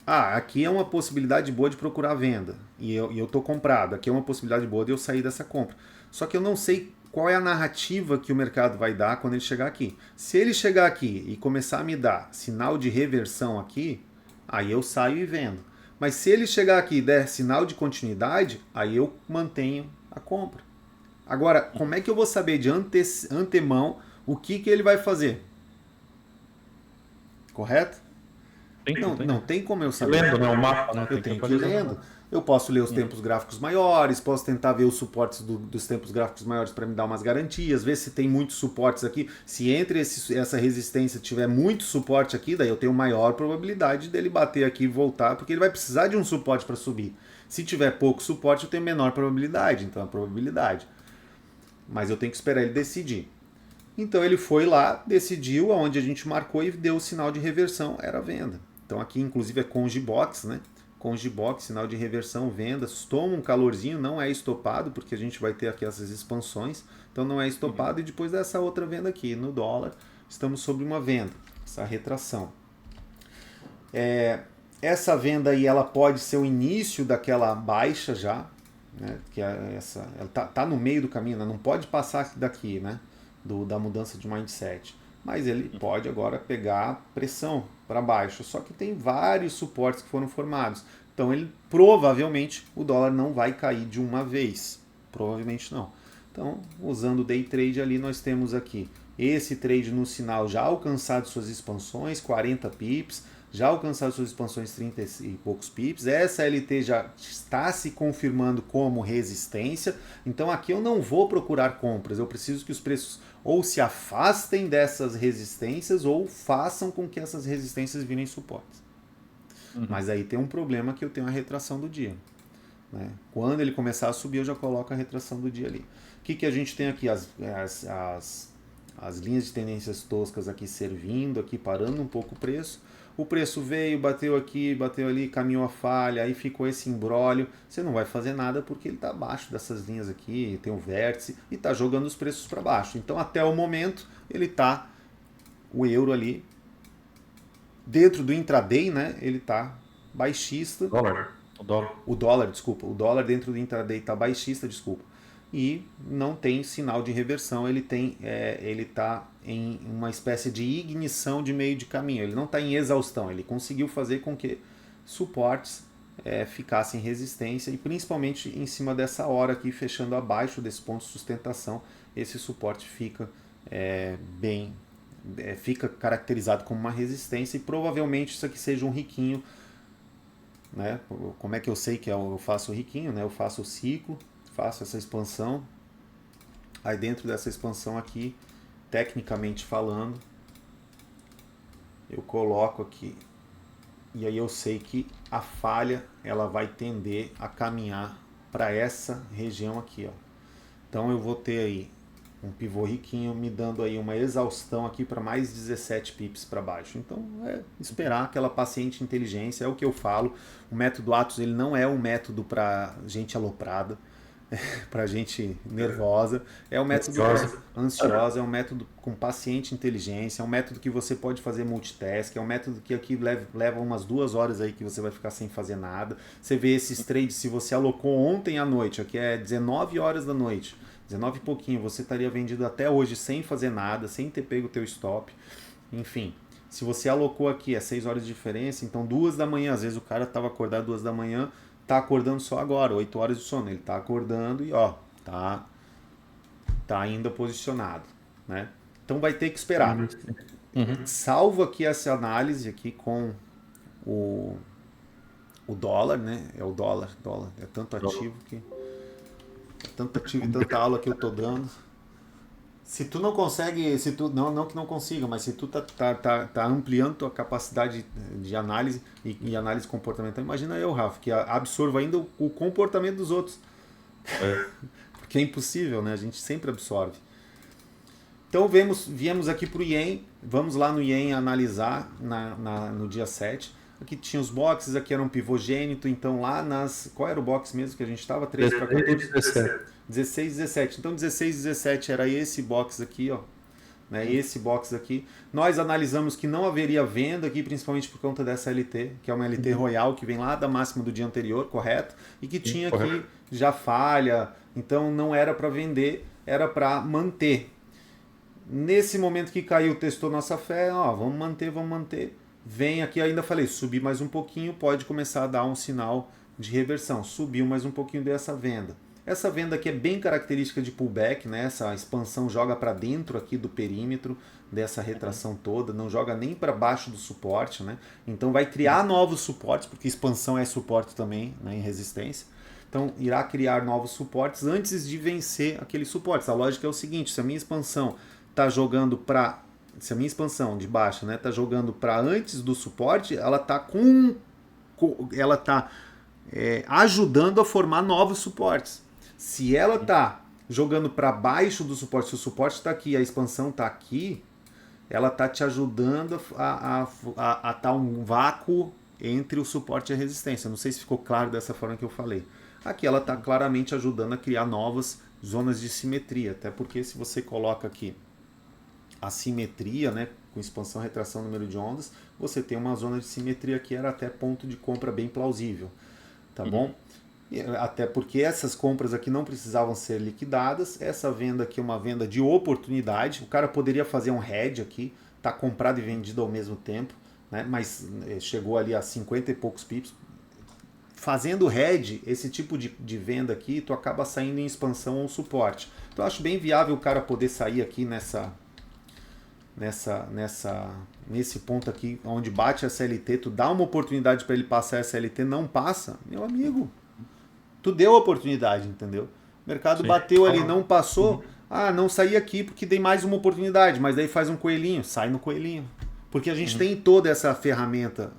Aqui é uma possibilidade boa de procurar venda. E eu tô comprado. Aqui é uma possibilidade boa de eu sair dessa compra. Só que eu não sei qual é a narrativa que o mercado vai dar quando ele chegar aqui. Se ele chegar aqui e começar a me dar sinal de reversão aqui, aí eu saio e vendo. Mas se ele chegar aqui e der sinal de continuidade, aí eu mantenho a compra. Agora, como é que eu vou saber de antemão o que ele vai fazer? Correto? Não tem como eu saber. Lendo, né? O mapa, né? Eu tenho que ir lendo. Eu posso ler os tempos gráficos maiores, posso tentar ver os suportes dos tempos gráficos maiores para me dar umas garantias, ver se tem muitos suportes aqui. Se entre essa resistência tiver muito suporte aqui, daí eu tenho maior probabilidade dele bater aqui e voltar, porque ele vai precisar de um suporte para subir. Se tiver pouco suporte, eu tenho menor probabilidade, então a probabilidade. Mas eu tenho que esperar ele decidir. Então ele foi lá, decidiu aonde a gente marcou e deu o sinal de reversão, era venda. Então aqui inclusive é Congibox, né? Congibox, sinal de reversão, vendas, toma um calorzinho, não é estopado, porque a gente vai ter aqui essas expansões, então não é estopado, e depois dessa outra venda aqui, no dólar, estamos sobre uma venda, essa retração. Essa venda aí, ela pode ser o início daquela baixa já, né? Que ela tá no meio do caminho, né? Não pode passar daqui, né? Da mudança de mindset. Mas ele pode agora pegar pressão para baixo. Só que tem vários suportes que foram formados. Então ele provavelmente o dólar não vai cair de uma vez. Provavelmente não. Então, usando o day trade ali, nós temos aqui esse trade no sinal já alcançado suas expansões, 40 pips, já alcançado suas expansões 30 e poucos pips. Essa LT já está se confirmando como resistência. Então aqui eu não vou procurar compras. Eu preciso que os preços ou se afastem dessas resistências ou façam com que essas resistências virem suportes. Mas aí tem um problema, que eu tenho a retração do dia. Né? Quando ele começar a subir, eu já coloco a retração do dia ali. O que a gente tem aqui? As linhas de tendências toscas aqui servindo, aqui parando um pouco o preço. O preço veio, bateu aqui, bateu ali, caminhou a falha, aí ficou esse imbróglio. Você não vai fazer nada porque ele está abaixo dessas linhas aqui, tem um vértice e está jogando os preços para baixo. Então até o momento ele está, o euro ali, dentro do intraday, né? Ele está baixista. O dólar dentro do intraday está baixista, e não tem sinal de reversão, ele está em uma espécie de ignição de meio de caminho, ele não está em exaustão, ele conseguiu fazer com que suportes ficassem em resistência, e principalmente em cima dessa hora aqui, fechando abaixo desse ponto de sustentação, esse suporte fica fica caracterizado como uma resistência, e provavelmente isso aqui seja um riquinho, né? Como é que eu sei que eu faço o riquinho, né? Eu faço o ciclo, faço essa expansão, aí dentro dessa expansão aqui, tecnicamente falando, eu coloco aqui, e aí eu sei que a falha ela vai tender a caminhar para essa região aqui, ó. Então eu vou ter aí Um pivô riquinho me dando aí uma exaustão aqui para mais 17 pips para baixo. Então é esperar aquela paciente inteligência, é o que eu falo. O método Atos ele não é um método para gente aloprada, para gente nervosa. É um método ansiosa, é um método com paciente inteligência, é um método que você pode fazer multitask, é um método que aqui leva umas 2 horas aí que você vai ficar sem fazer nada. Você vê esses trades, se você alocou ontem à noite, aqui é 19 horas da noite, 19 e pouquinho, você estaria vendido até hoje sem fazer nada, sem ter pego o teu stop. Enfim, se você alocou aqui, é 6 horas de diferença, então 2 da manhã, às vezes o cara estava acordado 2 da manhã, tá acordando só agora, 8 horas de sono, ele tá acordando e ó, tá ainda posicionado, né? Então vai ter que esperar. Salvo aqui essa análise aqui com o dólar, né? É o dólar, é tanto ativo que tanta ativo e tanta aula que eu tô dando. Se tu não consegue, se tu não que não consiga, mas se tu tá ampliando tua capacidade de análise e análise comportamental, imagina eu, Rafa, que absorvo ainda o comportamento dos outros. Porque é impossível, né? A gente sempre absorve. Então viemos aqui pro Yen, vamos lá no Yen analisar no dia 7. Aqui tinha os boxes, aqui era um pivogênito, então lá qual era o box mesmo que a gente estava? 13 para 14? 16, 17. Então 16, 17 era esse box aqui, ó. Né? Esse box aqui. Nós analisamos que não haveria venda aqui, principalmente por conta dessa LT, que é uma LT Royal, que vem lá da máxima do dia anterior, correto? E que tinha aqui já falha, então não era para vender, era para manter. Nesse momento que caiu, testou nossa fé, ó, vamos manter. Vem aqui, ainda falei, subir mais um pouquinho, pode começar a dar um sinal de reversão. Subiu mais um pouquinho dessa venda. Essa venda aqui é bem característica de pullback, né? Essa expansão joga para dentro aqui do perímetro dessa retração toda, não joga nem para baixo do suporte, né? Então vai criar novos suportes, porque expansão é suporte também, né, em resistência. Então irá criar novos suportes antes de vencer aqueles suportes. A lógica é o seguinte, se a minha expansão está jogando para... Se a minha expansão de baixa, né, tá jogando para antes do suporte, ela tá ajudando a formar novos suportes. Se ela tá jogando para baixo do suporte, se o suporte está aqui, a expansão está aqui, ela tá te ajudando a tá um vácuo entre o suporte e a resistência. Não sei se ficou claro dessa forma que eu falei. Aqui ela está claramente ajudando a criar novas zonas de simetria, até porque se você coloca aqui a simetria, né, com expansão, retração, número de ondas, você tem uma zona de simetria que era até ponto de compra bem plausível, tá bom? E, até porque essas compras aqui não precisavam ser liquidadas, essa venda aqui é uma venda de oportunidade, o cara poderia fazer um hedge aqui, tá comprado e vendido ao mesmo tempo, né, mas chegou ali a 50 e poucos pips. Fazendo hedge, esse tipo de venda aqui, tu acaba saindo em expansão ou suporte. Então eu acho bem viável o cara poder sair aqui nesse ponto aqui, onde bate a SLT, tu dá uma oportunidade para ele passar a SLT, não passa, meu amigo, tu deu a oportunidade, entendeu? O mercado bateu ali, não passou, não saí aqui porque dei mais uma oportunidade, mas daí faz um coelhinho, sai no coelhinho, porque a gente tem toda essa ferramenta,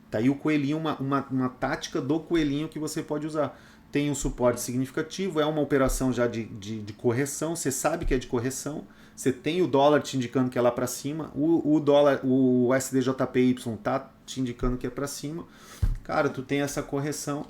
tá aí o coelhinho, uma tática do coelhinho que você pode usar. Tem um suporte significativo, é uma operação já de correção, você sabe que é de correção, você tem o dólar te indicando que é lá para cima, o SDJPY tá te indicando que é para cima. Cara, tu tem essa correção,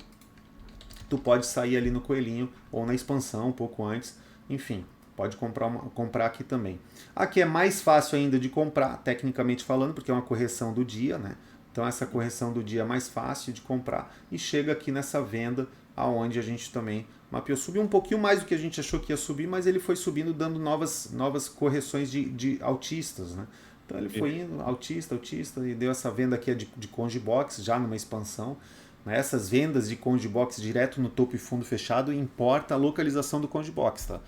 tu pode sair ali no coelhinho ou na expansão um pouco antes, enfim, pode comprar aqui também. Aqui é mais fácil ainda de comprar, tecnicamente falando, porque é uma correção do dia, né? Então essa correção do dia é mais fácil de comprar e chega aqui nessa venda aonde a gente também mapeou. Subiu um pouquinho mais do que a gente achou que ia subir, mas ele foi subindo, dando novas correções de altistas, né? Então ele foi indo altista, e deu essa venda aqui de Conge Box, já numa expansão. Né? Essas vendas de Conge Box direto no topo e fundo fechado, importa a localização do Conge Box, tá?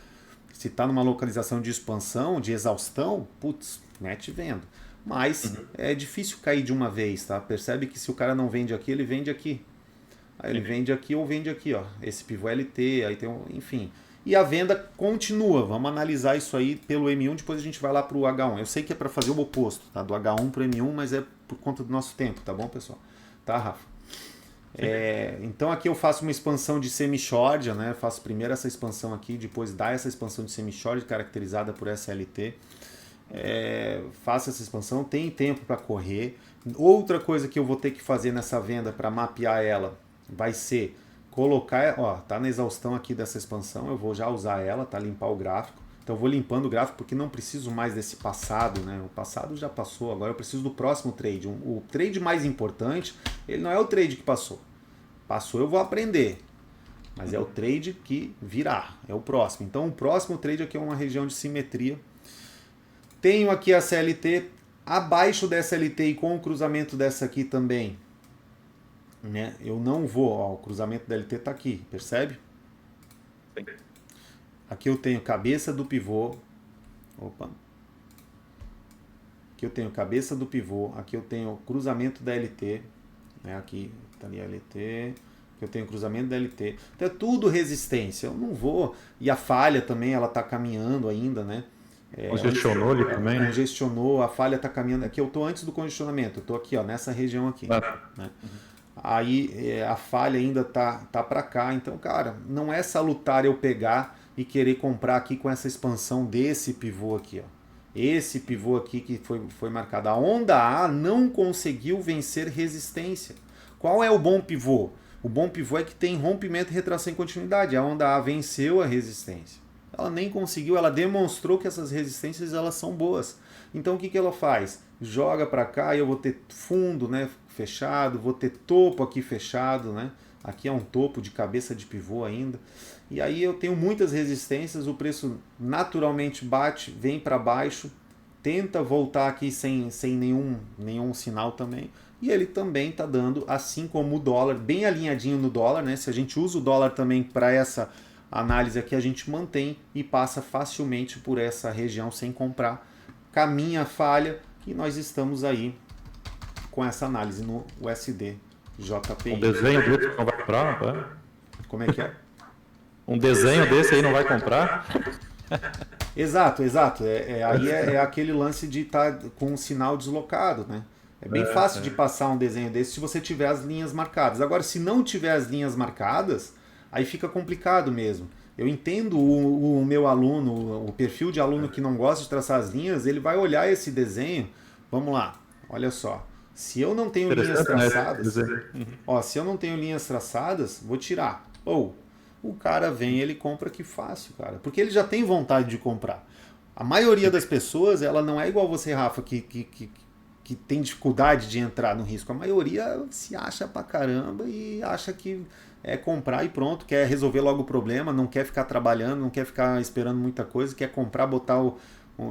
Se está numa localização de expansão, de exaustão, putz, mete venda. Mas é difícil cair de uma vez, tá? Percebe que se o cara não vende aqui, ele vende aqui. Aí ele vende aqui ou vende aqui, ó. Esse pivô LT, aí tem enfim. E a venda continua. Vamos analisar isso aí pelo M1, depois a gente vai lá pro H1. Eu sei que é para fazer o oposto, tá? Do H1 pro M1, mas é por conta do nosso tempo, tá bom, pessoal? Tá, Rafa? Então aqui eu faço uma expansão de semi-short, né? Faço primeiro essa expansão aqui, depois dá essa expansão de semi-short caracterizada por SLT. Faço essa expansão, tem tempo para correr. Outra coisa que eu vou ter que fazer nessa venda para mapear ela vai ser colocar, ó, tá na exaustão aqui dessa expansão, eu vou já usar ela, tá? Limpar o gráfico. Então eu vou limpando o gráfico porque não preciso mais desse passado, né? O passado já passou, agora eu preciso do próximo trade. O trade mais importante, ele não é o trade que passou. Passou, eu vou aprender. Mas é o trade que virá, é o próximo. Então o próximo trade aqui é uma região de simetria. Tenho aqui a CLT, abaixo dessa LT e com o cruzamento dessa aqui também, né? Eu não vou, ó, o cruzamento da LT tá aqui, percebe? Sim. Aqui eu tenho cabeça do pivô. Opa. Aqui eu tenho cabeça do pivô, aqui eu tenho cruzamento da LT, né? Aqui tá ali a LT. Que eu tenho cruzamento da LT. Então é tudo resistência. Eu não vou. E a falha também, ela tá caminhando ainda, né? Congestionou ali também, né? Congestionou, a falha está caminhando. Aqui eu estou antes do congestionamento, eu estou aqui, ó, nessa região aqui. Né? Aí a falha ainda tá para cá. Então, cara, não é salutar eu pegar e querer comprar aqui com essa expansão desse pivô aqui, ó. Esse pivô aqui que foi marcado. A onda A não conseguiu vencer resistência. Qual é o bom pivô? O bom pivô é que tem rompimento, retração e continuidade. A onda A venceu a resistência. Ela nem conseguiu, ela demonstrou que essas resistências elas são boas. Então o que, que ela faz? Joga para cá e eu vou ter fundo, né, fechado, vou ter topo aqui fechado, né? Aqui é um topo de cabeça de pivô ainda. E aí eu tenho muitas resistências, o preço naturalmente bate, vem para baixo, tenta voltar aqui sem nenhum sinal também. E ele também está dando, assim como o dólar, bem alinhadinho no dólar, né? Se a gente usa o dólar também para essa análise aqui, a gente mantém e passa facilmente por essa região sem comprar. Caminha a falha e nós estamos aí com essa análise no USD JPY. Um desenho desse não vai comprar? Tá? Como é que é? Um desenho desse aí não vai comprar? Exato. Aí é aquele lance de estar com um sinal deslocado, né? É bem fácil de passar um desenho desse se você tiver as linhas marcadas. Agora, se não tiver as linhas marcadas, aí fica complicado mesmo. Eu entendo o meu aluno, o perfil de aluno que não gosta de traçar as linhas, ele vai olhar esse desenho. Vamos lá, olha só. Se eu não tenho linhas traçadas, ó, se eu não tenho linhas traçadas, vou tirar. Ou o cara vem, ele compra que fácil, cara, porque ele já tem vontade de comprar. A maioria das pessoas, ela não é igual você, Rafa, que tem dificuldade de entrar no risco. A maioria se acha pra caramba e acha que é comprar e pronto, quer resolver logo o problema, não quer ficar trabalhando, não quer ficar esperando muita coisa, quer comprar, botar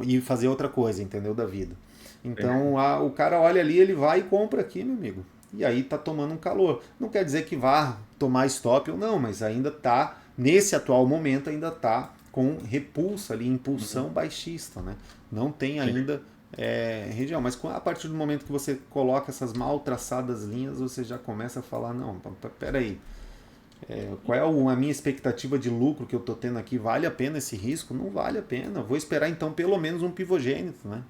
e fazer outra coisa, entendeu? Da vida. Então o cara olha ali, ele vai e compra aqui, meu amigo. E aí tá tomando um calor. Não quer dizer que vá tomar stop ou não, mas ainda tá, nesse atual momento, ainda tá com repulsa ali, impulsão baixista, né? Não tem ainda região. Mas a partir do momento que você coloca essas mal traçadas linhas, você já começa a falar, não, peraí, qual é a minha expectativa de lucro que eu estou tendo aqui? Vale a pena esse risco? Não vale a pena. Vou esperar então pelo menos um pivogênito, né?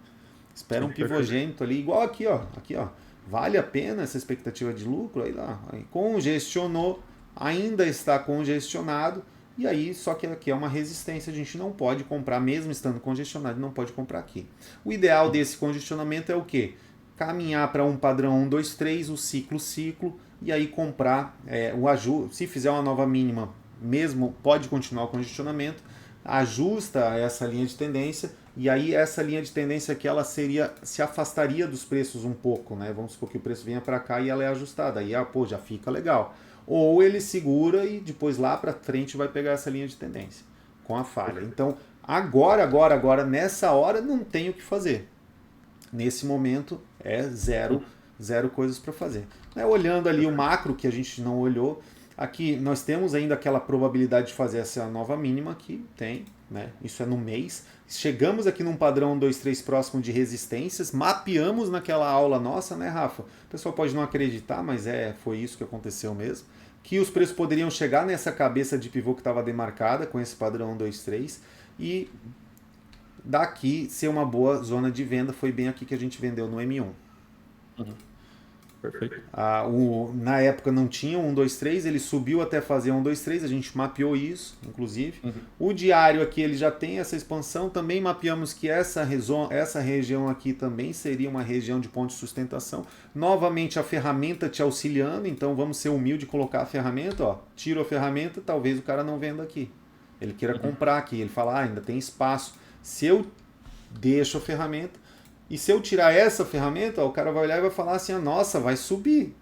Espera um pivogênito ali, igual aqui, ó. Aqui, ó. Vale a pena essa expectativa de lucro? Aí lá, aí congestionou, ainda está congestionado, e aí só que aqui é uma resistência, a gente não pode comprar, mesmo estando congestionado, não pode comprar aqui. O ideal desse congestionamento é o quê? Caminhar para um padrão 1, 2, 3, o ciclo, e aí comprar o ajuste. Se fizer uma nova mínima, mesmo pode continuar o congestionamento, ajusta essa linha de tendência, e aí essa linha de tendência aqui ela se afastaria dos preços um pouco, né? Vamos supor que o preço venha para cá e ela é ajustada, aí pô, já fica legal. Ou ele segura e depois lá para frente vai pegar essa linha de tendência com a falha. Então agora, nessa hora não tem o que fazer. Nesse momento é zero coisas para fazer. Olhando ali o macro que a gente não olhou, aqui nós temos ainda aquela probabilidade de fazer essa nova mínima que tem, né? Isso é no mês. Chegamos aqui num padrão 1, 2, 3 próximo de resistências, mapeamos naquela aula nossa, né, Rafa? O pessoal pode não acreditar, mas foi isso que aconteceu mesmo. Que os preços poderiam chegar nessa cabeça de pivô que estava demarcada com esse padrão 1, 2, 3 e daqui ser uma boa zona de venda. Foi bem aqui que a gente vendeu no M1. Perfeito. Na época não tinha 1, 2, 3, ele subiu até fazer 1, 2, 3, a gente mapeou isso, inclusive. O diário aqui ele já tem essa expansão, também mapeamos que essa região aqui também seria uma região de ponto de sustentação. Novamente a ferramenta te auxiliando, então vamos ser humilde e colocar a ferramenta, ó, tiro a ferramenta, talvez o cara não venda aqui. Ele queira comprar aqui, ele fala, ainda tem espaço. Se eu deixo a ferramenta, e se eu tirar essa ferramenta, ó, o cara vai olhar e vai falar assim, nossa, vai subir.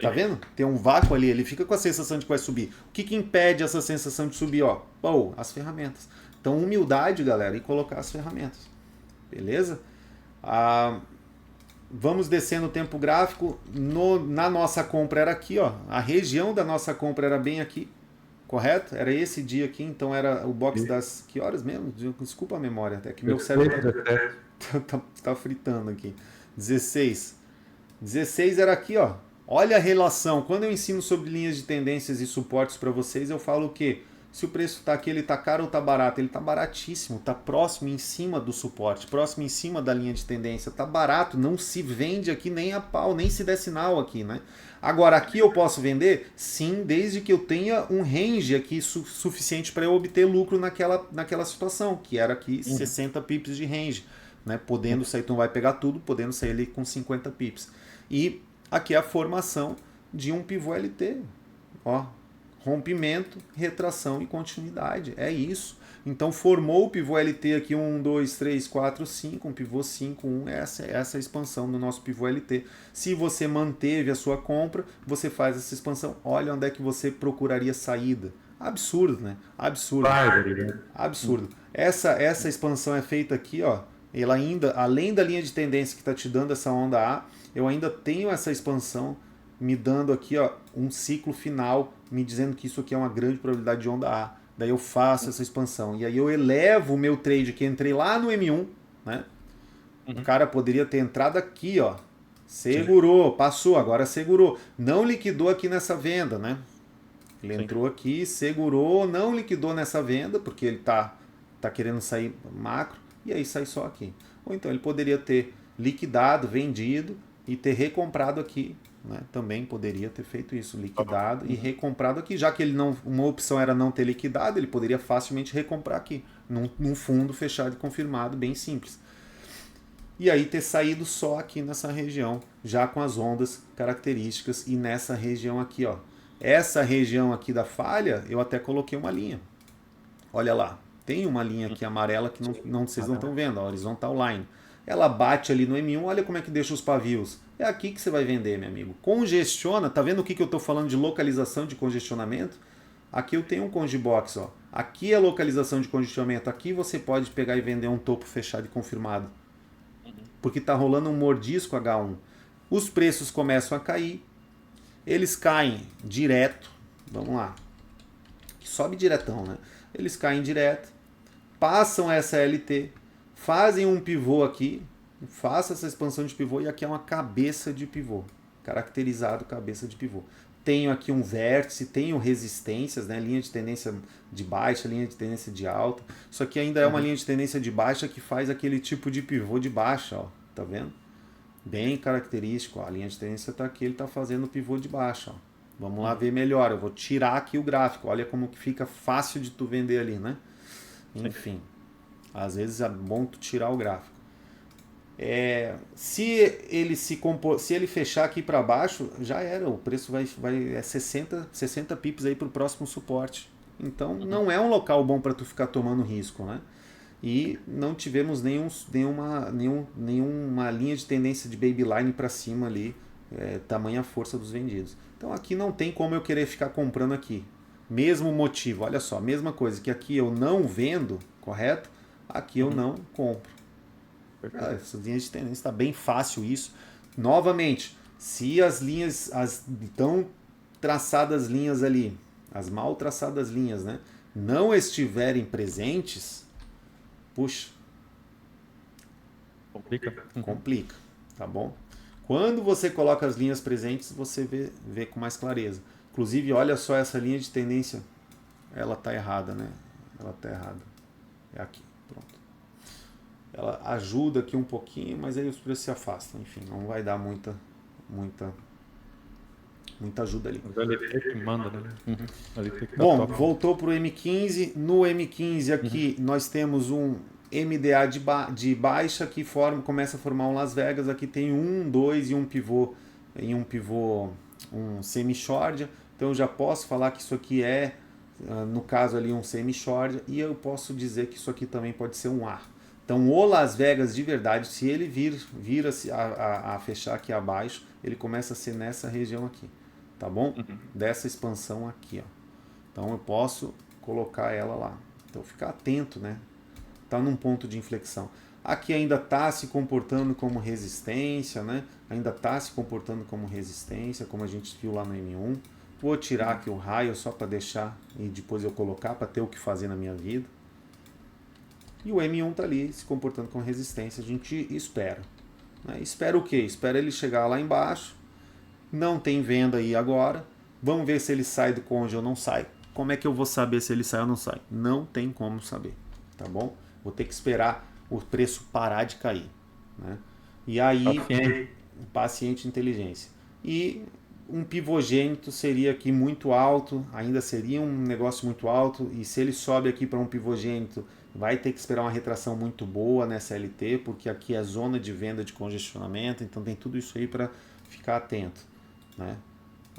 Tá vendo? Tem um vácuo ali, ele fica com a sensação de que vai subir. O que que impede essa sensação de subir? Ó? Pô, as ferramentas. Então, humildade, galera, e colocar as ferramentas. Beleza? Vamos descendo o tempo gráfico. Na nossa compra era aqui, ó. A região da nossa compra era bem aqui. Correto? Era esse dia aqui, então era o box das... Que horas mesmo? Desculpa a memória, até que meu cérebro tá fritando aqui. 16. 16 era aqui, ó. Olha a relação. Quando eu ensino sobre linhas de tendências e suportes para vocês, eu falo o quê? Se o preço está aqui, ele está caro ou está barato? Ele está baratíssimo, está próximo em cima do suporte, próximo em cima da linha de tendência. Está barato, não se vende aqui nem a pau, nem se der sinal aqui, né? Agora, aqui eu posso vender? Sim, desde que eu tenha um range aqui suficiente para eu obter lucro naquela situação, que era aqui 60 pips de range, né? Podendo sair, tu não vai pegar tudo, podendo sair ali com 50 pips. E aqui é a formação de um pivô LT, ó. Rompimento, retração e continuidade. É isso. Então formou o pivô LT aqui 1, 2, 3, 4, 5, um pivô 5, 1. Essa é a expansão do nosso pivô LT. Se você manteve a sua compra, você faz essa expansão. Olha onde é que você procuraria saída. Absurdo, né? Absurdo. Absurdo. Essa expansão é feita aqui, ó. Ela ainda, além da linha de tendência que está te dando essa onda A, eu ainda tenho essa expansão me dando aqui, ó, um ciclo final, me dizendo que isso aqui é uma grande probabilidade de onda A. Daí eu faço essa expansão. E aí eu elevo o meu trade que entrei lá no M1, né? O cara poderia ter entrado aqui, ó. Segurou, passou, agora segurou. Não liquidou aqui nessa venda, né? Ele entrou aqui, segurou, não liquidou nessa venda, porque ele tá querendo sair macro, e aí sai só aqui. Ou então ele poderia ter liquidado, vendido e ter recomprado aqui. Né? Também poderia ter feito isso, liquidado e recomprado aqui, já que ele não, uma opção era não ter liquidado, ele poderia facilmente recomprar aqui, num fundo fechado e confirmado, bem simples. E aí ter saído só aqui nessa região, já com as ondas características e nessa região aqui, ó. Essa região aqui da falha, eu até coloquei uma linha. Olha lá, tem uma linha aqui amarela que vocês não estão vendo, a horizontal line. Ela bate ali no M1, olha como é que deixa os pavios. É aqui que você vai vender, meu amigo. Congestiona, tá vendo o que eu estou falando de localização de congestionamento? Aqui eu tenho um congibox, ó. Aqui é a localização de congestionamento. Aqui você pode pegar e vender um topo fechado e confirmado. Porque tá rolando um mordisco H1. Os preços começam a cair. Eles caem direto. Vamos lá. Sobe diretão, né? Eles caem direto. Passam essa LT. Fazem um pivô aqui, faça essa expansão de pivô e aqui é uma cabeça de pivô, caracterizado cabeça de pivô. Tenho aqui um vértice, tenho resistências, né? Linha de tendência de baixa, linha de tendência de alta. Isso aqui ainda é uma linha de tendência de baixa que faz aquele tipo de pivô de baixa, ó. Tá vendo? Bem característico, ó. A linha de tendência está aqui, ele está fazendo o pivô de baixa, ó. Vamos lá ver melhor, eu vou tirar aqui o gráfico, olha como que fica fácil de tu vender ali, né? Enfim. Às vezes é bom tu tirar o gráfico. Se ele fechar aqui para baixo, já era. O preço vai 60 pips aí para o próximo suporte. Então não é um local bom para tu ficar tomando risco, né? E não tivemos nenhuma linha de tendência de babyline para cima ali, tamanha força dos vendidos. Então aqui não tem como eu querer ficar comprando aqui. Mesmo motivo, olha só, mesma coisa que aqui eu não vendo, correto? Aqui eu não compro. Essas linhas de tendência está bem fácil isso. Novamente, se as linhas, as tão traçadas linhas ali, as mal traçadas linhas, né, não estiverem presentes, puxa, complica, tá bom? Quando você coloca as linhas presentes, você vê com mais clareza. Inclusive, olha só essa linha de tendência, ela tá errada, né? Ela tá errada. É aqui. Pronto. Ela ajuda aqui um pouquinho, mas aí os preços se afastam. Enfim, não vai dar muita muita ajuda ali. Mas a LT que manda, né? A LT que dá Bom, top. voltou para o M15. No M15 aqui nós temos um MDA de baixa que começa a formar um Las Vegas. Aqui tem um, dois e um pivô, um semi-shordia. Então eu já posso falar que isso aqui é, no caso ali, um semi-shordia. E eu posso dizer que isso aqui também pode ser um A. Então o Las Vegas de verdade, se ele vira a fechar aqui abaixo, ele começa a ser nessa região aqui. Tá bom? Dessa expansão aqui, ó. Então eu posso colocar ela lá. Então ficar atento, né? Tá num ponto de inflexão. Aqui ainda tá se comportando como resistência, né? Ainda tá se comportando como resistência, como a gente viu lá no M1. Vou tirar aqui o raio só para deixar e depois eu colocar para ter o que fazer na minha vida. E o M1 tá ali se comportando como resistência. A gente espera. Né? Espera o quê? Espera ele chegar lá embaixo. Não tem venda aí agora. Vamos ver se ele sai do conge ou não sai. Como é que eu vou saber se ele sai ou não sai? Não tem como saber, tá bom? Vou ter que esperar o preço parar de cair, né? E aí, paciente inteligência. E um pivogênito seria aqui muito alto, ainda seria um negócio muito alto, e se ele sobe aqui para um pivogênito, vai ter que esperar uma retração muito boa nessa LT, porque aqui é zona de venda de congestionamento, então tem tudo isso aí para ficar atento, né?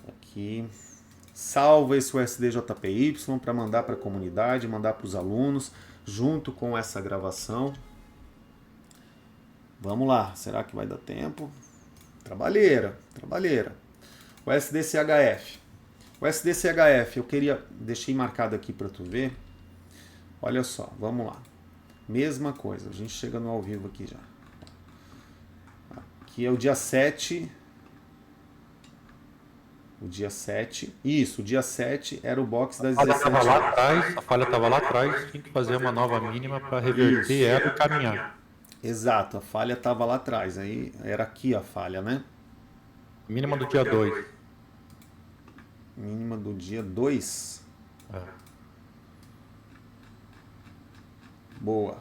Aqui salva esse USDJPY para mandar para a comunidade, mandar para os alunos, junto com essa gravação. Vamos lá, será que vai dar tempo? Trabalheira, trabalheira. O SDCHF. O SDCHF, deixei marcado aqui para tu ver. Olha só, vamos lá. Mesma coisa, a gente chega no ao vivo aqui já. Aqui é o dia 7. O dia 7. Isso, o dia 7 era o box das 17 horas. A falha estava lá atrás, tinha que fazer uma nova mínima para reverter ela e caminhar. Exato, a falha estava lá atrás. Aí era aqui a falha, né? Mínima do dia 2. Mínima do dia 2. Boa.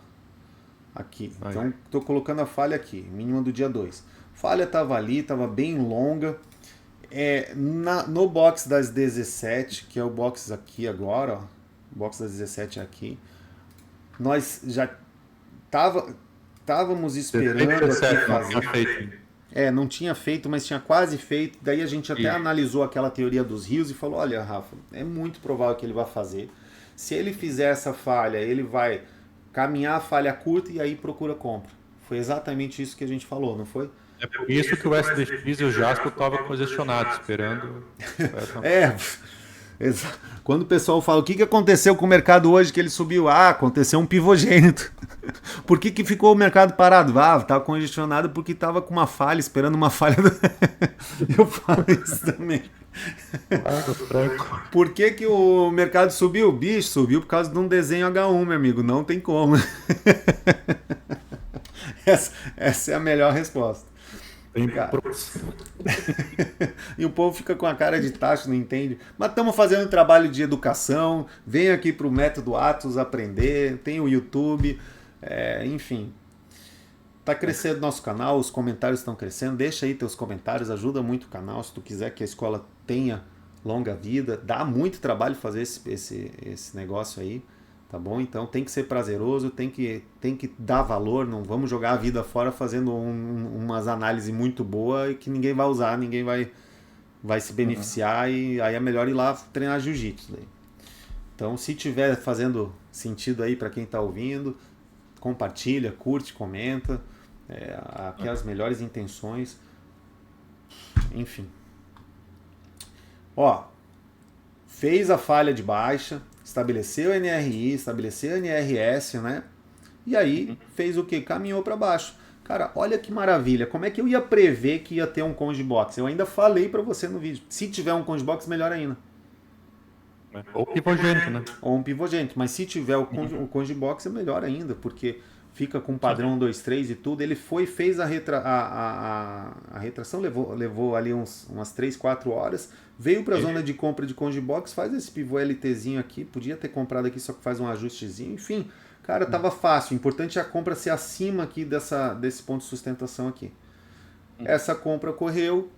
Aqui. Aí. Então, estou colocando a falha aqui. Mínima do dia 2. Falha estava ali, estava bem longa. No box das 17, que é o box aqui agora, ó, o box das 17 aqui, nós já estávamos esperando aqui fazer. Não tinha feito, mas tinha quase feito. Daí a gente até analisou aquela teoria dos rios e falou, olha, Rafa, é muito provável que ele vai fazer. Se ele fizer essa falha, ele vai caminhar a falha curta e aí procura compra. Foi exatamente isso que a gente falou, não foi? É por isso que o SDX e o Jasper estavam congestionados, esperando. Quando o pessoal fala o que aconteceu com o mercado hoje que ele subiu, aconteceu um pivogênito. Por que ficou o mercado parado? Estava congestionado porque estava com uma falha, esperando uma falha. Eu falo isso também. Por que o mercado subiu? Bicho, subiu por causa de um desenho H1, meu amigo. Não tem como. Essa é a melhor resposta. E o povo fica com a cara de tacho, não entende. Mas estamos fazendo um trabalho de educação. Vem aqui para o Método Atos aprender. Tem o YouTube. Enfim. Está crescendo nosso canal, os comentários estão crescendo. Deixa aí teus comentários, ajuda muito o canal. Se tu quiser que a escola tenha longa vida, dá muito trabalho fazer esse negócio aí. Tá bom? Então tem que ser prazeroso, tem que dar valor, não vamos jogar a vida fora fazendo umas análises muito boas e que ninguém vai usar, ninguém vai se beneficiar e aí é melhor ir lá treinar jiu-jitsu. Então se tiver fazendo sentido aí para quem está ouvindo, compartilha, curte, comenta, aqui as melhores intenções, enfim. Ó, fez a falha de baixa, estabeleceu NRI, estabeleceu NRS, né? E aí fez o quê? Caminhou para baixo. Cara, olha que maravilha. Como é que eu ia prever que ia ter um conge box? Eu ainda falei para você no vídeo. Se tiver um conge box, melhor ainda. Ou pivogênito, né? Ou um pivogênito. Mas se tiver o conge box, é melhor ainda, porque fica com padrão 2, 3 e tudo. Ele fez a retração, levou ali umas 3, 4 horas. Veio para a zona de compra de conge box, faz esse pivô LTzinho aqui, podia ter comprado aqui, só que faz um ajustezinho, enfim, cara, tava fácil, o importante é a compra ser acima aqui desse ponto de sustentação aqui. Essa compra ocorreu,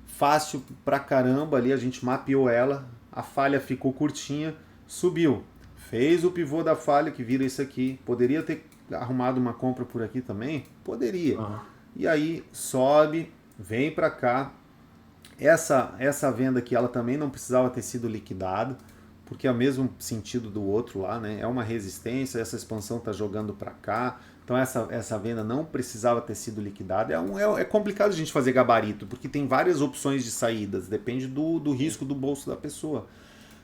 fácil pra caramba ali, a gente mapeou ela, a falha ficou curtinha, subiu. Fez o pivô da falha, que vira isso aqui. Poderia ter arrumado uma compra por aqui também? Poderia. E aí sobe, vem pra cá. Essa venda aqui, ela também não precisava ter sido liquidada, porque é o mesmo sentido do outro lá, né? É uma resistência, essa expansão está jogando para cá, então essa venda não precisava ter sido liquidada. É complicado a gente fazer gabarito, porque tem várias opções de saídas, depende do risco do bolso da pessoa.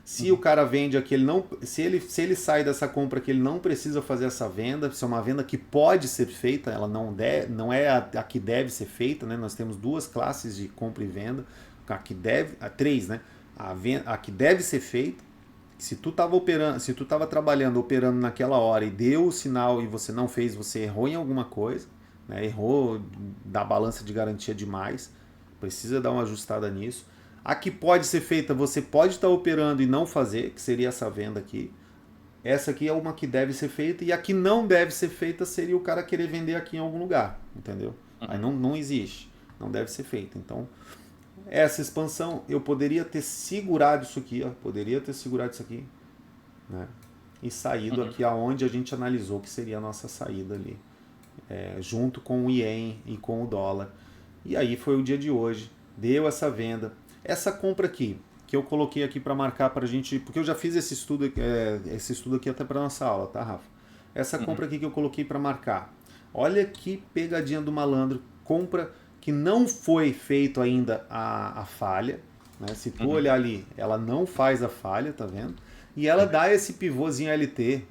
Se o cara vende aqui, se ele sai dessa compra que ele não precisa fazer essa venda, se é uma venda que pode ser feita, ela não é a que deve ser feita, né? Nós temos duas classes de compra e venda, três, né? A que deve ser feita. Se tu estava trabalhando, operando naquela hora e deu o sinal e você não fez, você errou em alguma coisa, né? Errou da balança de garantia demais, precisa dar uma ajustada nisso. A que pode ser feita, você pode estar operando e não fazer, que seria essa venda aqui. Essa aqui é uma que deve ser feita, e a que não deve ser feita seria o cara querer vender aqui em algum lugar, entendeu? Aí não existe, não deve ser feita. Então, essa expansão, eu poderia ter segurado isso aqui, né? E saído aqui aonde a gente analisou que seria a nossa saída ali, junto com o ien e com o dólar. E aí foi o dia de hoje, deu essa venda. Essa compra aqui, que eu coloquei aqui para marcar para a gente, porque eu já fiz esse estudo aqui até para nossa aula, tá, Rafa? Essa compra aqui que eu coloquei para marcar. Olha que pegadinha do malandro, compra que não foi feito ainda a falha, né? Se tu olhar ali, ela não faz a falha, tá vendo? E ela dá esse pivôzinho LT,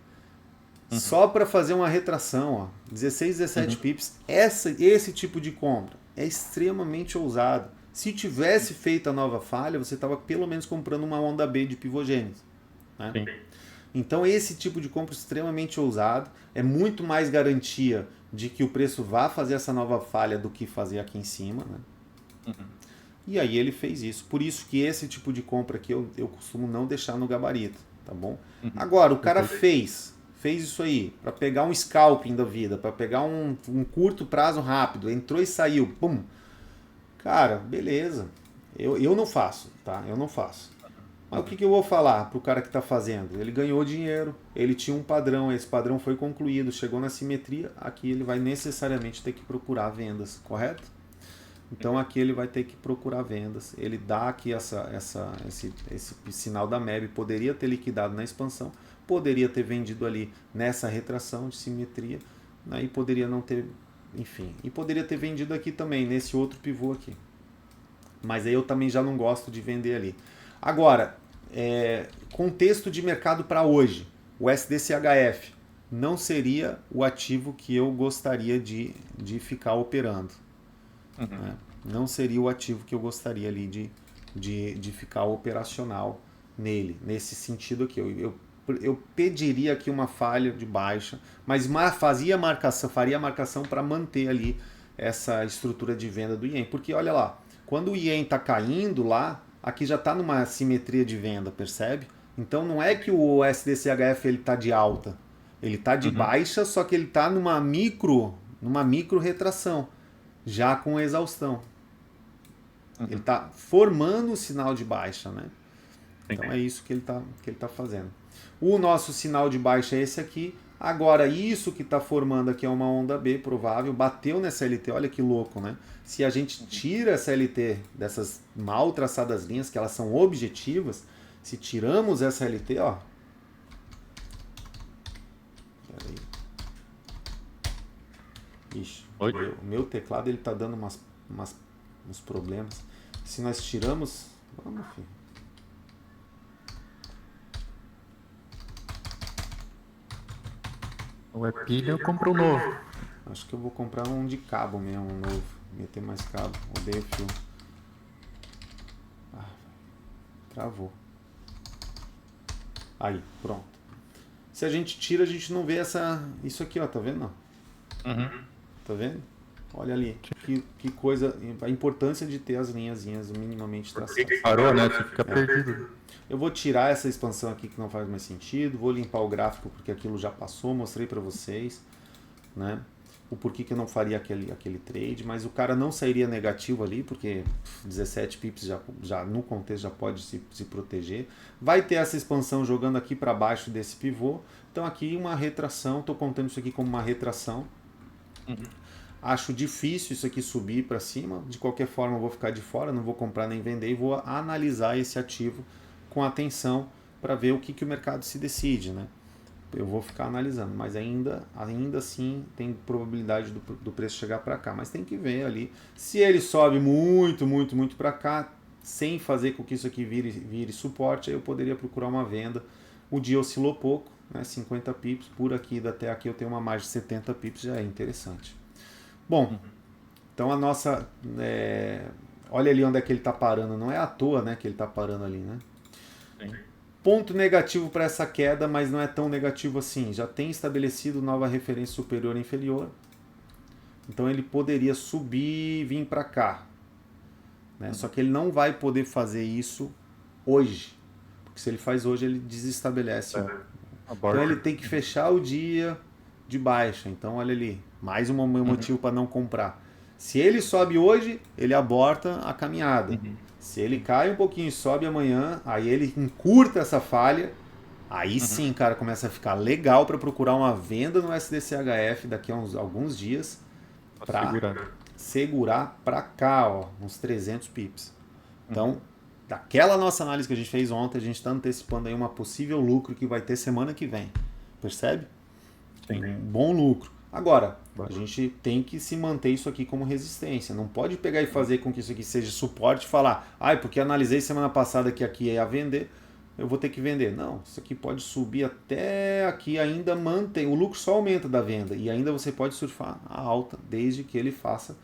só para fazer uma retração, ó, 16, 17 pips. Esse tipo de compra é extremamente ousado. Se tivesse feito a nova falha, você estava pelo menos comprando uma onda B de pivogênese, né? Então esse tipo de compra é extremamente ousado, é muito mais garantia de que o preço vá fazer essa nova falha do que fazer aqui em cima, né? E aí ele fez isso. Por isso que esse tipo de compra aqui eu costumo não deixar no gabarito, tá bom? Agora, o cara fez isso aí para pegar um scalping da vida, para pegar um curto prazo rápido, entrou e saiu, pum. Cara, beleza. Eu não faço, tá? Eu não faço. Mas o que eu vou falar pro cara que está fazendo? Ele ganhou dinheiro, ele tinha um padrão, esse padrão foi concluído, chegou na simetria, aqui ele vai necessariamente ter que procurar vendas, correto? Então aqui ele vai ter que procurar vendas. Ele dá aqui esse sinal da MEB, poderia ter liquidado na expansão, poderia ter vendido ali nessa retração de simetria, né? E poderia não ter, enfim, e poderia ter vendido aqui também, nesse outro pivô aqui. Mas aí eu também já não gosto de vender ali. Agora, contexto de mercado para hoje, o SDCHF não seria o ativo que eu gostaria de ficar operando. Né? Não seria o ativo que eu gostaria ali de ficar operacional nele, nesse sentido aqui. Eu pediria aqui uma falha de baixa, mas faria marcação para manter ali essa estrutura de venda do ien. Porque olha lá, quando o ien está caindo lá, aqui já está numa simetria de venda, percebe? Então não é que o SDCHF está de alta, ele está de baixa, só que ele está numa micro retração, já com exaustão. Ele está formando o sinal de baixa, né? Então é isso que ele tá fazendo. O nosso sinal de baixa é esse aqui. Agora, isso que está formando aqui é uma onda B provável, bateu nessa LT, olha que louco, né? Se a gente tira essa LT dessas mal traçadas linhas, que elas são objetivas, se tiramos essa LT, ó. Peraí. Ixi, o meu teclado ele tá dando uns problemas. Se nós tiramos... Vamos, filho. Ou é pilha ou compra um novo. Acho que eu vou comprar um de cabo mesmo, um novo. Meter mais cabo. Odeio fio. Travou. Aí, pronto. Se a gente tira, a gente não vê isso aqui, ó. Tá vendo? Tá vendo? Olha ali. Que coisa. A importância de ter as linhazinhas minimamente traçadas. Parou, né? Você fica perdido. Eu vou tirar essa expansão aqui que não faz mais sentido, vou limpar o gráfico porque aquilo já passou, mostrei para vocês, né? o porquê que eu não faria aquele trade, mas o cara não sairia negativo ali, porque 17 pips já no contexto já pode se proteger. Vai ter essa expansão jogando aqui para baixo desse pivô. Então aqui uma retração, estou contando isso aqui como uma retração. Acho difícil isso aqui subir para cima. De qualquer forma eu vou ficar de fora, não vou comprar nem vender e vou analisar esse ativo com atenção para ver o que o mercado se decide, né? Eu vou ficar analisando, mas ainda assim tem probabilidade do preço chegar para cá, mas tem que ver ali. Se ele sobe muito para cá, sem fazer com que isso aqui vire suporte, aí eu poderia procurar uma venda. O dia oscilou pouco, né, 50 pips, por aqui até aqui eu tenho uma margem de 70 pips, já é interessante. Bom, então a nossa... olha ali onde é que ele está parando, não é à toa, né, que ele está parando ali, né? Sim. Ponto negativo para essa queda, mas não é tão negativo assim. Já tem estabelecido nova referência superior e inferior. Então ele poderia subir e vir para cá. Né? Só que ele não vai poder fazer isso hoje. Porque se ele faz hoje, ele desestabelece. Então ele tem que fechar o dia de baixa. Então olha ali, mais um motivo para não comprar. Se ele sobe hoje, ele aborta a caminhada. Se ele cai um pouquinho e sobe amanhã, aí ele encurta essa falha, aí sim, cara, começa a ficar legal para procurar uma venda no SDCHF daqui a alguns dias para segurar para cá, ó, uns 300 pips. Então, daquela nossa análise que a gente fez ontem, a gente está antecipando aí uma possível lucro que vai ter semana que vem. Percebe? Sim. Um bom lucro. Agora, a gente tem que se manter isso aqui como resistência. Não pode pegar e fazer com que isso aqui seja suporte e falar, porque analisei semana passada que aqui é a vender, eu vou ter que vender. Não, isso aqui pode subir até aqui, ainda mantém. O lucro só aumenta da venda e ainda você pode surfar a alta, desde que ele faça.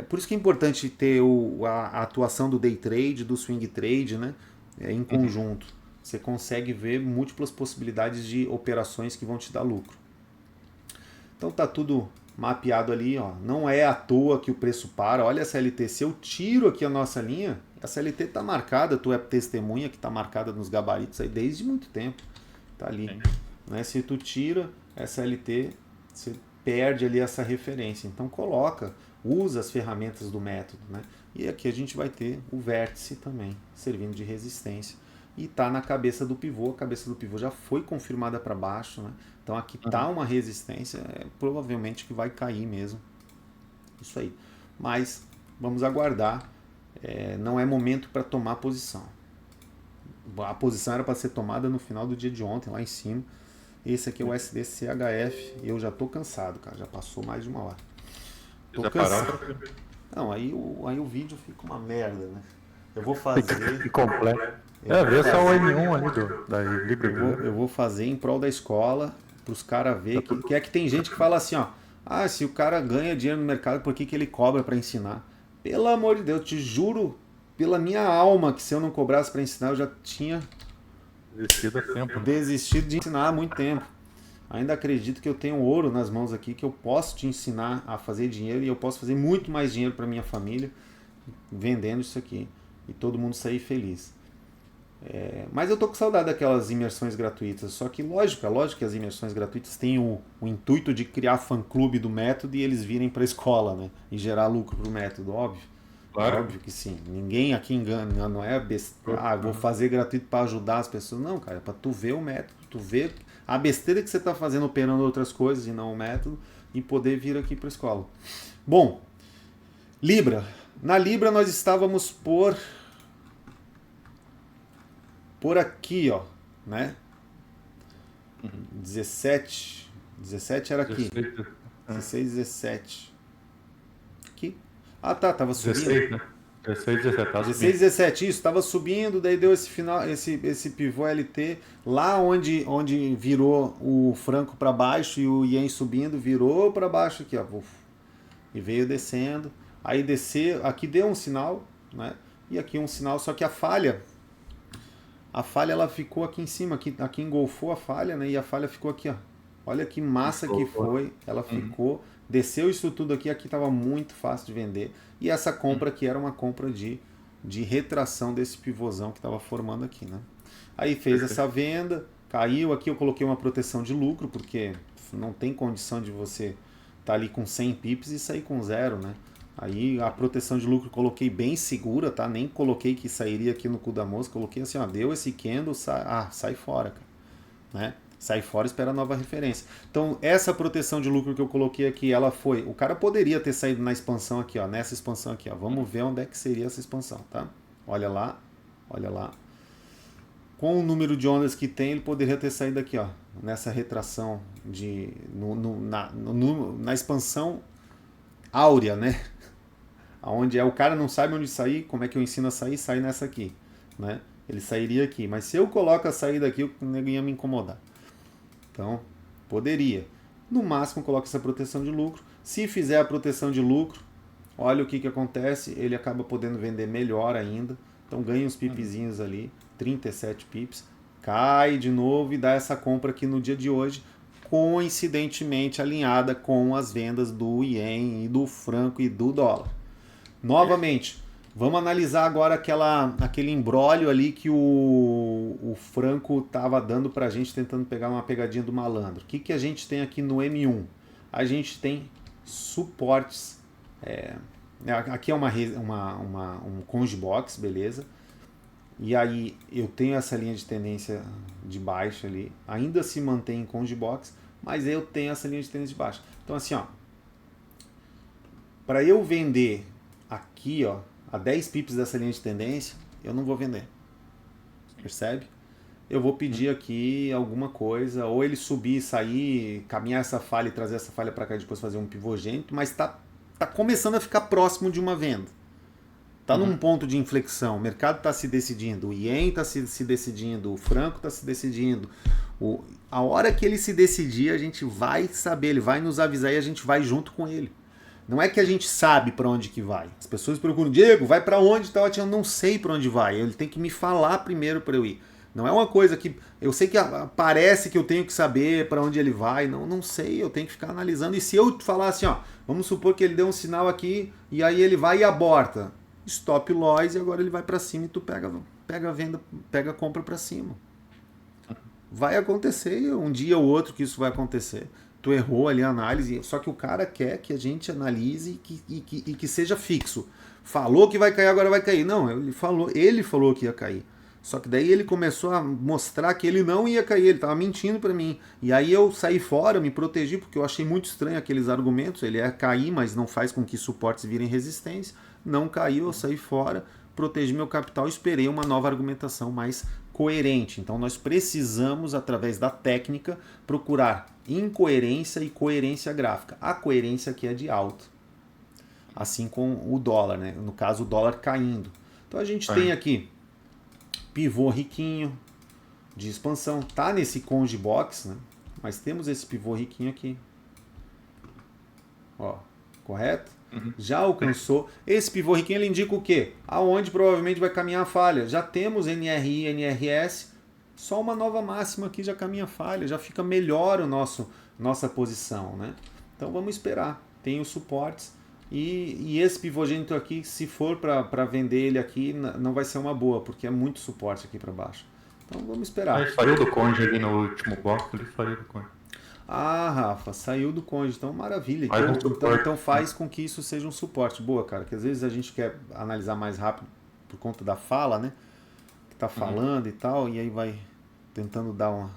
Por isso que é importante ter a atuação do day trade, do swing trade, né, em conjunto. Você consegue ver múltiplas possibilidades de operações que vão te dar lucro. Então tá tudo mapeado ali, ó. Não é à toa que o preço para. Olha essa LT. Se eu tiro aqui a nossa linha, essa LT tá marcada, tu é testemunha que tá marcada nos gabaritos aí desde muito tempo. Tá ali. Né? Se tu tira essa LT, você perde ali essa referência. Então coloca, usa as ferramentas do método, né? E aqui a gente vai ter o vértice também, servindo de resistência. E tá na cabeça do pivô, a cabeça do pivô já foi confirmada para baixo, né? Então aqui tá uma resistência, provavelmente que vai cair mesmo. Isso aí. Mas vamos aguardar, não é momento para tomar posição. A posição era para ser tomada no final do dia de ontem, lá em cima. Esse aqui é o SDCHF e eu já tô cansado, cara, já passou mais de uma hora. Tô cansado. Não, aí o vídeo fica uma merda, né? Eu vou fazer... Completo. Vê só o M1 ali da Libra. Eu vou fazer em prol da escola, para os caras verem que tem gente que fala assim, ó, se o cara ganha dinheiro no mercado, por que ele cobra para ensinar? Pelo amor de Deus, te juro, pela minha alma, que se eu não cobrasse para ensinar, eu já tinha desistido de ensinar há muito tempo. Ainda acredito que eu tenho ouro nas mãos aqui, que eu posso te ensinar a fazer dinheiro e eu posso fazer muito mais dinheiro para minha família vendendo isso aqui e todo mundo sair feliz. Mas eu tô com saudade daquelas imersões gratuitas. Só que lógico que as imersões gratuitas têm o intuito de criar fã-clube do método e eles virem para a escola, né? E gerar lucro pro método, óbvio. Claro. Óbvio que sim. Ninguém aqui engana, não é besteira. Vou fazer gratuito para ajudar as pessoas. Não, cara, é para tu ver o método, tu ver a besteira que você tá fazendo operando outras coisas e não o método e poder vir aqui para a escola. Bom, Libra. Na Libra nós estávamos por aqui, ó, né? 17 era aqui. 16, 17. Aqui. Tava subindo. 16, né? 16, 17, tá 16, 17, isso, tava subindo, daí deu esse final, esse pivô LT, lá onde virou o franco para baixo e o ien subindo, virou para baixo aqui, ó. E veio descendo. Aí descer, aqui deu um sinal, né? E aqui um sinal, só que a falha ela ficou aqui em cima, aqui engolfou a falha, né? E a falha ficou aqui, ó. Olha que massa que foi, ela ficou, desceu isso tudo aqui estava muito fácil de vender. E essa compra aqui era uma compra de retração desse pivôzão que estava formando aqui, né? Aí fez essa venda, caiu aqui, eu coloquei uma proteção de lucro, porque não tem condição de você tá ali com 100 pips e sair com zero, né? Aí a proteção de lucro coloquei bem segura, tá? Nem coloquei que sairia aqui no cu da mosca, coloquei assim, ó, deu esse candle, sai fora, cara, né? Sai fora e espera a nova referência. Então, essa proteção de lucro que eu coloquei aqui, ela foi, o cara poderia ter saído na expansão aqui, ó, nessa expansão aqui, ó. Vamos ver onde é que seria essa expansão, tá? Olha lá, olha lá. Com o número de ondas que tem, ele poderia ter saído aqui, ó, nessa retração na expansão áurea, né? Onde o cara não sabe onde sair, como é que eu ensino a sair, sai nessa aqui, né? Ele sairia aqui, mas se eu coloco a saída aqui, o nego ia me incomodar. Então, poderia. No máximo, coloca essa proteção de lucro. Se fizer a proteção de lucro, olha o que acontece, ele acaba podendo vender melhor ainda. Então, ganha uns pipezinhos ali, 37 pips, cai de novo e dá essa compra aqui no dia de hoje, coincidentemente alinhada com as vendas do ien e do franco e do dólar. Novamente, vamos analisar agora aquele imbróglio ali que o Franco estava dando para a gente, tentando pegar uma pegadinha do malandro. O que a gente tem aqui no M1? A gente tem suportes. Aqui é um conge box, beleza? E aí eu tenho essa linha de tendência de baixa ali. Ainda se mantém em conge box, mas eu tenho essa linha de tendência de baixa. Então assim, ó, para eu vender aqui, ó, a 10 pips dessa linha de tendência, eu não vou vender. Percebe? Eu vou pedir aqui alguma coisa, ou ele subir, sair, caminhar essa falha e trazer essa falha para cá e depois fazer um pivôgênito, mas tá começando a ficar próximo de uma venda. Tá num ponto de inflexão, o mercado está se decidindo, o ien está se decidindo, o franco está se decidindo. A hora que ele se decidir, a gente vai saber, ele vai nos avisar e a gente vai junto com ele. Não é que a gente sabe para onde que vai. As pessoas procuram, Diego, vai para onde? Eu não sei para onde vai. Ele tem que me falar primeiro para eu ir. Não é uma coisa que eu sei que parece que eu tenho que saber para onde ele vai. Não sei, eu tenho que ficar analisando. E se eu falar assim, ó, vamos supor que ele deu um sinal aqui e aí ele vai e aborta. Stop loss e agora ele vai para cima e tu pega a venda, pega a compra para cima. Vai acontecer um dia ou outro que isso vai acontecer. Tu errou ali a análise, só que o cara quer que a gente analise e que seja fixo. Falou que vai cair, agora vai cair. Não, ele falou que ia cair. Só que daí ele começou a mostrar que ele não ia cair, ele estava mentindo para mim. E aí eu saí fora, me protegi, porque eu achei muito estranho aqueles argumentos. Ele ia cair, mas não faz com que suportes virem resistência. Não caiu, eu saí fora, protegi meu capital e esperei uma nova argumentação mais coerente. Então nós precisamos, através da técnica, procurar incoerência e coerência gráfica. A coerência aqui é de alta. Assim com o dólar, né? No caso, o dólar caindo. Então a gente tem aqui pivô riquinho de expansão. Tá nesse conge box, né? Mas temos esse pivô riquinho aqui. Ó, correto? Já alcançou. Esse pivô riquinho ele indica o quê? Aonde provavelmente vai caminhar a falha. Já temos NRI, NRS. Só uma nova máxima aqui já caminha a falha. Já fica melhor nossa posição, né? Então vamos esperar. Tem os suportes. E esse pivôgênito aqui, se for para vender ele aqui, não vai ser uma boa, porque é muito suporte aqui para baixo. Então vamos esperar. Ele saiu do conge ali no último bloco, ele saiu do conge. Ah, Rafa, saiu do conge, então maravilha. Então faz com que isso seja um suporte. Boa, cara, que às vezes a gente quer analisar mais rápido por conta da fala, né? Que tá falando e tal, e aí vai tentando dar uma...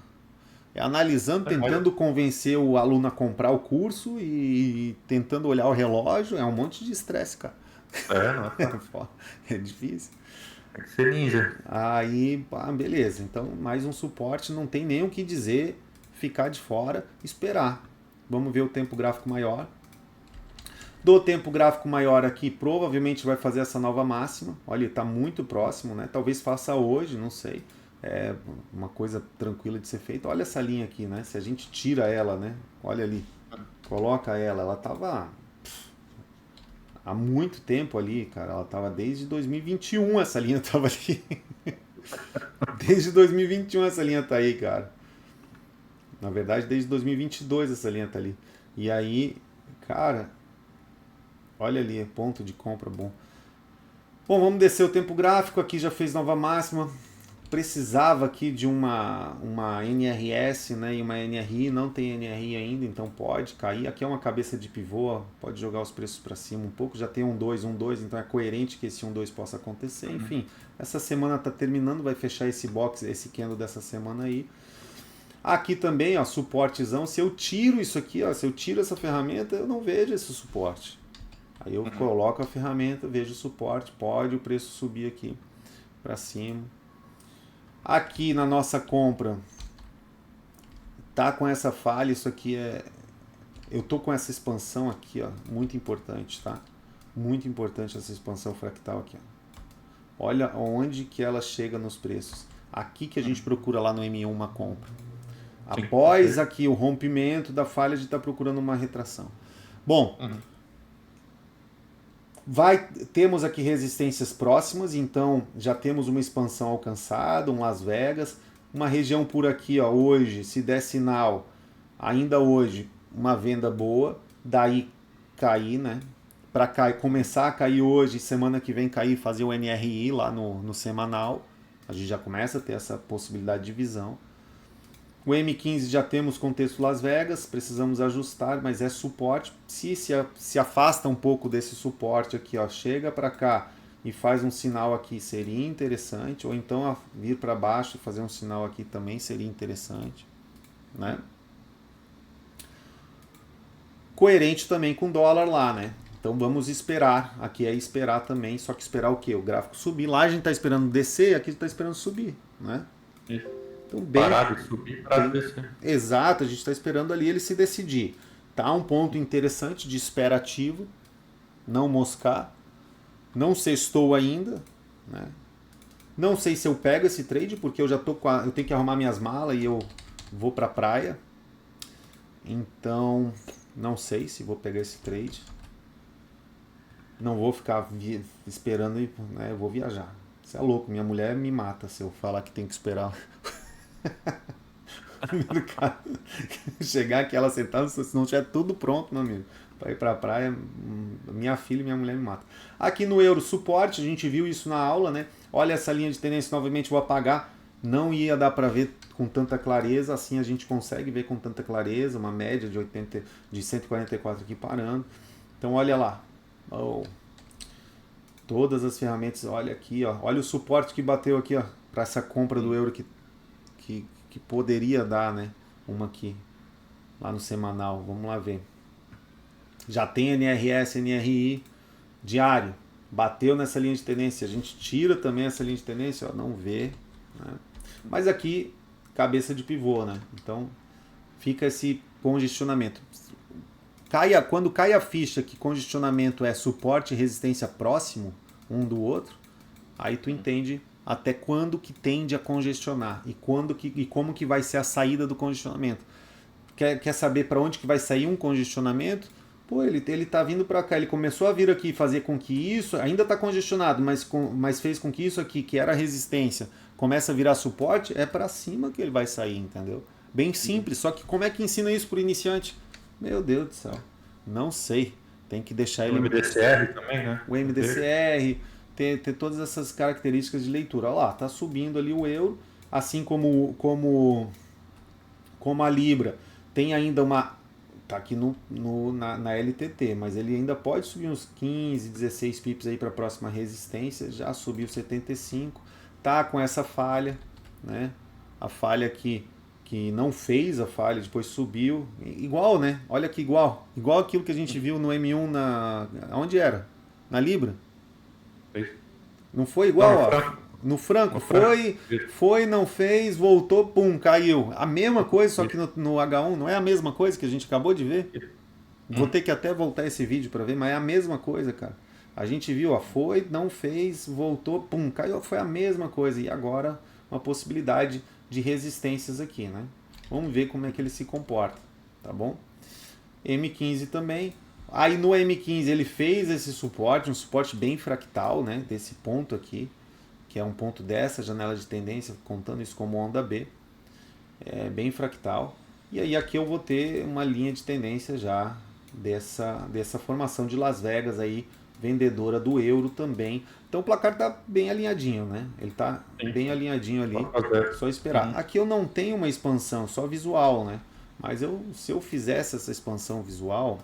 analisando, tentando convencer o aluno a comprar o curso e tentando olhar o relógio, é um monte de estresse, cara. É difícil. Tem que ser ninja. Aí, beleza, então mais um suporte, não tem nem o que dizer, ficar de fora, esperar. Vamos ver o tempo gráfico maior. Do tempo gráfico maior aqui, provavelmente vai fazer essa nova máxima. Olha, está muito próximo, né? Talvez faça hoje, não sei. É uma coisa tranquila de ser feita. Olha essa linha aqui, né? Se a gente tira ela, né? Olha ali, coloca ela estava há muito tempo ali, cara. Ela estava desde 2021, essa linha estava ali. Desde 2021 essa linha tá aí, cara. Na verdade, desde 2022 essa linha tá ali. E aí, cara, olha ali, ponto de compra bom. Bom, vamos descer o tempo gráfico. Aqui já fez nova máxima. precisava aqui de uma NRS, né, e uma NRI, não tem NRI ainda, então pode cair. Aqui é uma cabeça de pivô, pode jogar os preços para cima um pouco, já tem 1-2, então é coerente que esse 1-2 possa acontecer. Enfim, essa semana está terminando, vai fechar esse box, esse candle dessa semana aí. Aqui também, ó, suportezão. Se eu tiro isso aqui, ó, se eu tiro essa ferramenta, eu não vejo esse suporte. Aí eu coloco a ferramenta, vejo o suporte, pode o preço subir aqui para cima. Aqui na nossa compra, tá com essa falha, isso aqui é... Eu tô com essa expansão aqui, ó, muito importante, tá? Muito importante essa expansão fractal aqui, ó. Olha onde que ela chega nos preços. Aqui que a gente procura lá no M1 uma compra. Após aqui o rompimento da falha, a gente está procurando uma retração. Bom, temos aqui resistências próximas, então já temos uma expansão alcançada, um Las Vegas, uma região por aqui, ó, hoje, se der sinal, ainda hoje, uma venda boa, daí cair, né? Para começar a cair hoje, semana que vem cair, fazer o NRI lá no semanal, a gente já começa a ter essa possibilidade de visão. O M15 já temos contexto Las Vegas, precisamos ajustar, mas é suporte. Se afasta um pouco desse suporte aqui, ó, chega para cá e faz um sinal aqui, seria interessante. Ou então vir para baixo e fazer um sinal aqui também seria interessante, né? Coerente também com o dólar lá, né? Então vamos esperar. Aqui é esperar também, só que esperar o quê? O gráfico subir. Lá a gente está esperando descer, aqui a gente está esperando subir, né? Então, parar de subir para descer. Exato, a gente está esperando ali ele se decidir. Tá um ponto interessante de espera ativo, não moscar. Não sextou ainda, né? Não sei se eu pego esse trade, porque eu já tô eu tenho que arrumar minhas malas e eu vou para a praia. Então, não sei se vou pegar esse trade. Não vou ficar esperando, né? Eu vou viajar. Você é louco, minha mulher me mata se eu falar que tem que esperar. Chegar aqui, ela sentada, se não tiver tudo pronto, meu amigo, para ir para a praia, minha filha e minha mulher me matam. Aqui no euro suporte, a gente viu isso na aula, né? Olha essa linha de tendência, novamente vou apagar, não ia dar para ver com tanta clareza, assim a gente consegue ver com tanta clareza, uma média de 144 aqui parando. Então olha lá, todas as ferramentas, olha aqui, ó, olha o suporte que bateu aqui, ó, para essa compra do euro que poderia dar, né? Uma aqui, lá no semanal. Vamos lá ver. Já tem NRS, NRI diário. Bateu nessa linha de tendência. A gente tira também essa linha de tendência, ó, não vê, né? Mas aqui, cabeça de pivô, né? Então, fica esse congestionamento. Quando cai a ficha que congestionamento é suporte e resistência próximo um do outro, aí tu entende até quando que tende a congestionar e como que vai ser a saída do congestionamento. Quer saber para onde que vai sair um congestionamento? Pô, ele tá vindo para cá, ele começou a vir aqui fazer com que isso, ainda está congestionado, mas fez com que isso aqui, que era resistência, comece a virar suporte, é para cima que ele vai sair, entendeu? Bem simples, só que como é que ensina isso para o iniciante? Meu Deus do céu, não sei, tem que deixar ele... O MDCR também, né? O MDCR... Ter todas essas características de leitura. Olha lá, tá subindo ali o euro, assim como a Libra. Tem ainda uma... Tá aqui na LTT, mas ele ainda pode subir uns 15, 16 pips aí para a próxima resistência. Já subiu 75. Tá com essa falha, né? A falha que não fez a falha, depois subiu. Igual, né? Olha que igual. Igual aquilo que a gente viu no M1 onde era? Na Libra? Não foi igual, não, ó. No Franco, foi, não fez, voltou, pum, caiu. A mesma coisa, só que no H1 não é a mesma coisa que a gente acabou de ver? Vou ter que até voltar esse vídeo para ver, mas é a mesma coisa, cara. A gente viu, ó, foi, não fez, voltou, pum, caiu, foi a mesma coisa. E agora uma possibilidade de resistências aqui, né? Vamos ver como é que ele se comporta, tá bom? M15 também. Aí no M15 ele fez esse suporte, um suporte bem fractal, né? Desse ponto aqui, que é um ponto dessa janela de tendência, contando isso como onda B. É bem fractal. E aí aqui eu vou ter uma linha de tendência já dessa formação de Las Vegas aí, vendedora do euro também. Então o placar está bem alinhadinho, né? Ele está bem alinhadinho ali, só esperar. Aqui eu não tenho uma expansão, só visual, né? Mas se eu fizesse essa expansão visual,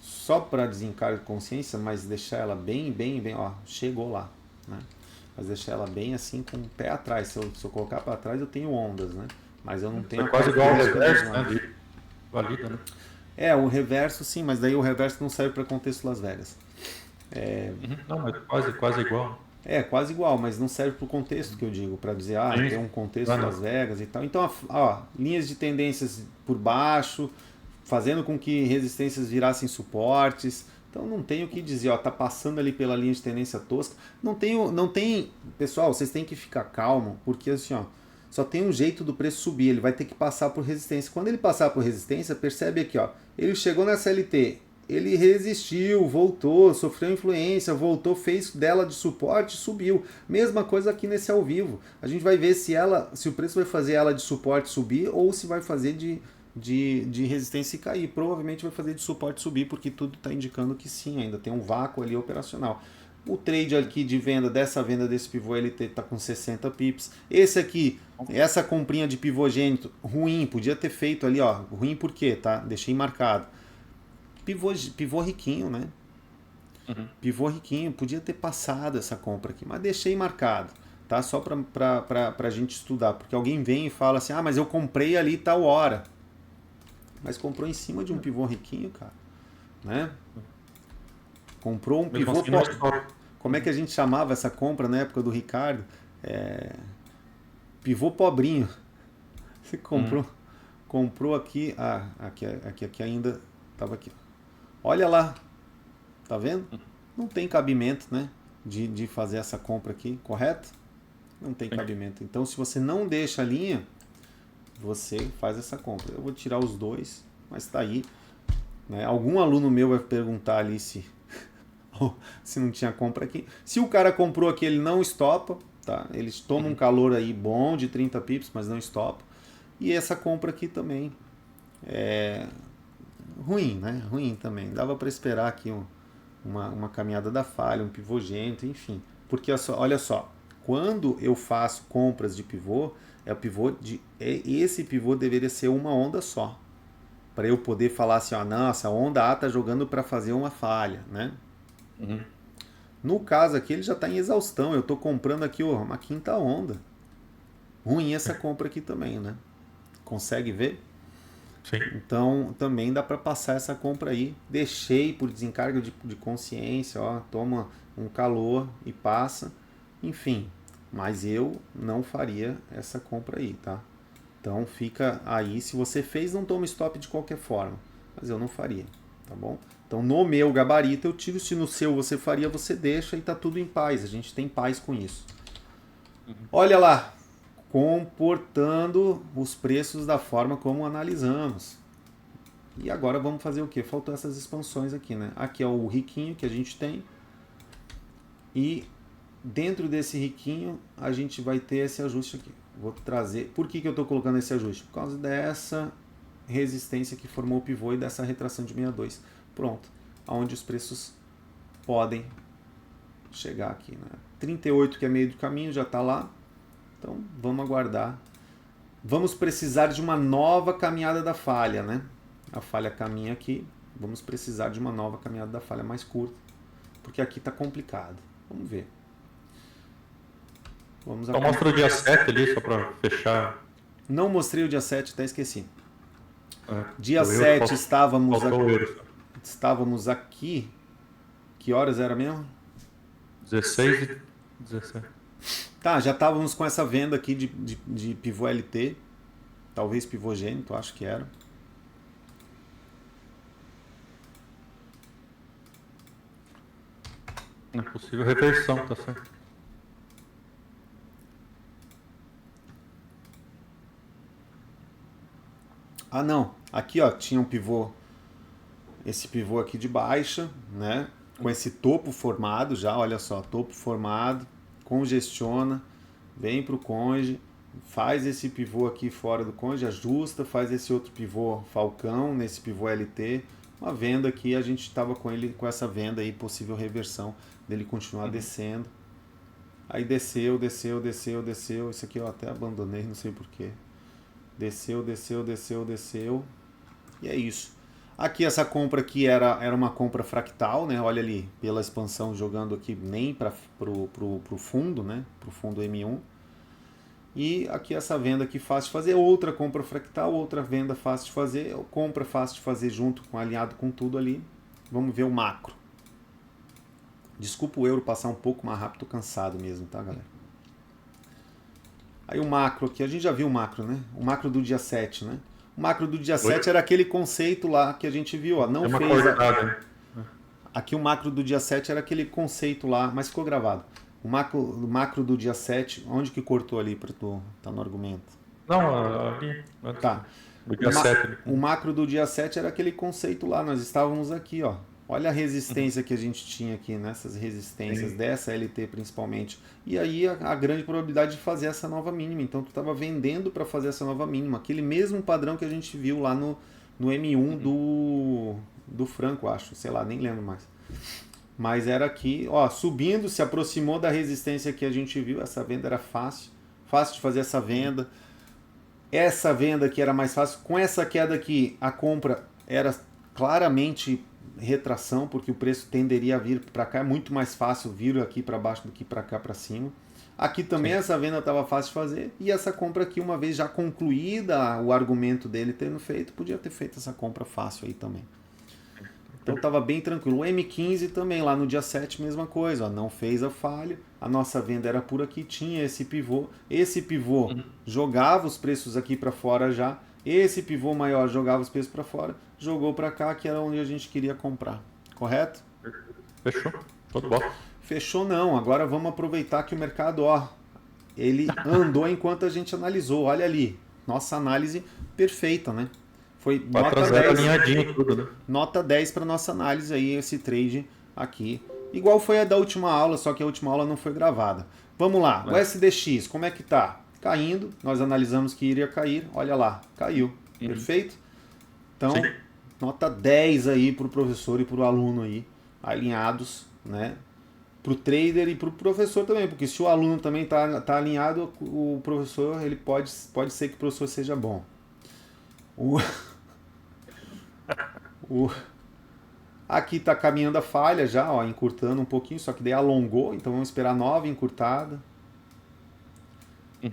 só para desencargo de consciência, mas deixar ela bem, ó, chegou lá, né? Mas deixar ela bem assim com o pé atrás. Se eu colocar para trás, eu tenho ondas, né? Mas eu não tenho... É quase igual ao reverso, né? Valida, né? O reverso sim, mas daí o reverso não serve para contexto Las Vegas. Não, mas quase igual. Quase igual, mas não serve para o contexto que eu digo, para dizer, tem um contexto Las Vegas e tal. Então, linhas de tendências por baixo, fazendo com que resistências virassem suportes. Então não tem o que dizer, tá passando ali pela linha de tendência tosca. Não tem, pessoal, vocês têm que ficar calmo, porque assim, só tem um jeito do preço subir, ele vai ter que passar por resistência. Quando ele passar por resistência, percebe aqui, ele chegou nessa LT, ele resistiu, voltou, sofreu influência, voltou, fez dela de suporte, subiu. Mesma coisa aqui nesse ao vivo. A gente vai ver se o preço vai fazer ela de suporte subir ou se vai fazer de resistência e cair. Provavelmente vai fazer de suporte subir, porque tudo está indicando que sim, ainda tem um vácuo ali operacional. O trade aqui de venda desse pivô LT está com 60 pips. Esse aqui, essa comprinha de pivogênito, ruim, podia ter feito ali, ruim por quê, tá? Deixei marcado. Pivô riquinho, né? Pivô riquinho, podia ter passado essa compra aqui, mas deixei marcado, tá? Só para a gente estudar, porque alguém vem e fala assim, mas eu comprei ali tal hora. Mas comprou em cima de um pivô riquinho, cara, né? Comprou um pivô... Como é que a gente chamava essa compra na época do Ricardo? Pivô pobrinho. Você comprou aqui... aqui ainda estava aqui. Olha lá. Tá vendo? Não tem cabimento, né? De fazer essa compra aqui, correto? Não tem cabimento. Então, se você não deixa a linha, você faz essa compra. Eu vou tirar os dois, mas tá aí. Né? Algum aluno meu vai perguntar ali se não tinha compra aqui. Se o cara comprou aqui, ele não estopa, tá? Eles tomam um calor aí bom de 30 pips, mas não estopa. E essa compra aqui também é ruim, né? Ruim também. Dava para esperar aqui uma caminhada da falha, um pivogênito, enfim. Porque olha só, quando eu faço compras de pivô, esse pivô deveria ser uma onda só. Para eu poder falar assim, nossa, a onda A tá jogando para fazer uma falha, né? No caso aqui, ele já está em exaustão. Eu estou comprando aqui uma quinta onda. Ruim essa compra aqui também, né? Consegue ver? Sim. Então, também dá para passar essa compra aí. Deixei por desencargo de consciência, toma um calor e passa. Enfim, mas eu não faria essa compra aí, tá? Então, fica aí. Se você fez, não toma stop de qualquer forma. Mas eu não faria, tá bom? Então, no meu gabarito eu tiro. Se no seu você faria, você deixa e tá tudo em paz. A gente tem paz com isso. Olha lá. Comportando os preços da forma como analisamos. E agora vamos fazer o quê? Faltam essas expansões aqui, né? Aqui é o riquinho que a gente tem. E dentro desse riquinho a gente vai ter esse ajuste aqui. Vou trazer... Por que eu estou colocando esse ajuste? Por causa dessa resistência que formou o pivô e dessa retração de 62. Pronto. Onde os preços podem chegar aqui, né? 38, que é meio do caminho, já está lá. Então, vamos aguardar. Vamos precisar de uma nova caminhada da falha, né? A falha caminha aqui. Vamos precisar de uma nova caminhada da falha mais curta. Porque aqui está complicado. Vamos ver. Então mostra o dia 7 ali, só para fechar. Não mostrei o dia 7, até esqueci. Dia 7 estávamos aqui. Que horas era mesmo? 16 e 17. Tá, já estávamos com essa venda aqui de pivô LT. Talvez pivogênito, acho que era. É possível reversão, tá certo? Não. Aqui, tinha um pivô. Esse pivô aqui de baixa, né? Com esse topo formado já, olha só, topo formado. Congestiona, vem para o conge, faz esse pivô aqui fora do conge, ajusta, faz esse outro pivô falcão, nesse pivô LT, Uma venda aqui, a gente estava com ele com essa venda aí, possível reversão dele continuar descendo. Aí desceu. Isso aqui eu até abandonei, não sei porquê. Desceu. E é isso. Aqui essa compra aqui era uma compra fractal, né? Olha ali, pela expansão jogando aqui nem para pro fundo, né? Pro fundo M1. E aqui essa venda aqui fácil de fazer, outra compra fractal, outra venda fácil de fazer, compra fácil de fazer junto com alinhado com tudo ali. Vamos ver o macro. Desculpa o euro passar um pouco mais rápido, tô cansado mesmo, tá, galera? Aí o macro aqui, a gente já viu o macro, né? O macro do dia 7, né? O macro do dia 7 era aquele conceito lá que a gente viu, ó, não fez Aqui o macro do dia 7 era aquele conceito lá, mas ficou gravado. O macro do dia 7, onde que cortou ali para tu? Tá no argumento. Não, ali. Tá. Do dia 7. O macro do dia 7 era aquele conceito lá, nós estávamos aqui, ó. Olha a resistência que a gente tinha aqui, nessas resistências dessa LT principalmente. E aí a grande probabilidade de fazer essa nova mínima. Então tu estava vendendo para fazer essa nova mínima. Aquele mesmo padrão que a gente viu lá no M1 do Franco, acho. Sei lá, nem lembro mais. Mas era aqui, ó, subindo, se aproximou da resistência que a gente viu. Essa venda era fácil de fazer essa venda. Essa venda aqui era mais fácil. Com essa queda aqui, a compra era claramente retração, porque o preço tenderia a vir para cá. É muito mais fácil vir aqui para baixo do que para cá para cima. Aqui também essa venda estava fácil de fazer. E essa compra aqui, uma vez já concluída o argumento dele tendo feito, podia ter feito essa compra fácil aí também. Então estava bem tranquilo. O M15 também, lá no dia 7, mesma coisa. Ó, não fez a falha. A nossa venda era por aqui, tinha esse pivô. Esse pivô jogava os preços aqui para fora já. Esse pivô maior jogava os preços para fora. Jogou para cá, que era onde a gente queria comprar. Correto? Fechou. Tudo bom. Fechou não. Agora vamos aproveitar que o mercado, ó, ele andou enquanto a gente analisou. Olha ali. Nossa análise perfeita, né? Foi nota 10, alinhadinho tudo, né? Nota 10 para nossa análise aí, esse trade aqui. Igual foi a da última aula, só que a última aula não foi gravada. Vamos lá, o SDX, como é que tá? Caindo, nós analisamos que iria cair, olha lá, caiu. Perfeito? Então, nota 10 aí para o professor e para o aluno aí, alinhados, né? Para o trader e para o professor também, porque se o aluno também tá alinhado, o professor, ele pode ser que o professor seja bom. Aqui está caminhando a falha já, ó, encurtando um pouquinho, só que daí alongou, então vamos esperar nova encurtada.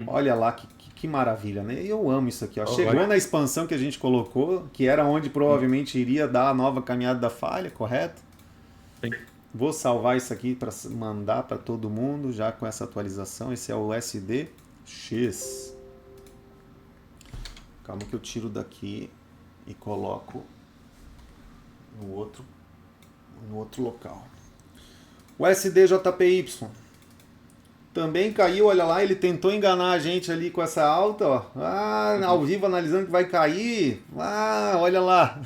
Olha lá que maravilha, né? Eu amo isso aqui, ó. Chegou na expansão que a gente colocou, que era onde provavelmente iria dar a nova caminhada da falha, correto? Sim. Vou salvar isso aqui para mandar para todo mundo já com essa atualização. Esse é o SDX. Calma que eu tiro daqui e coloco no outro local. O SDJPY também caiu, olha lá, ele tentou enganar a gente ali com essa alta, ó. Ao vivo analisando que vai cair. Olha lá.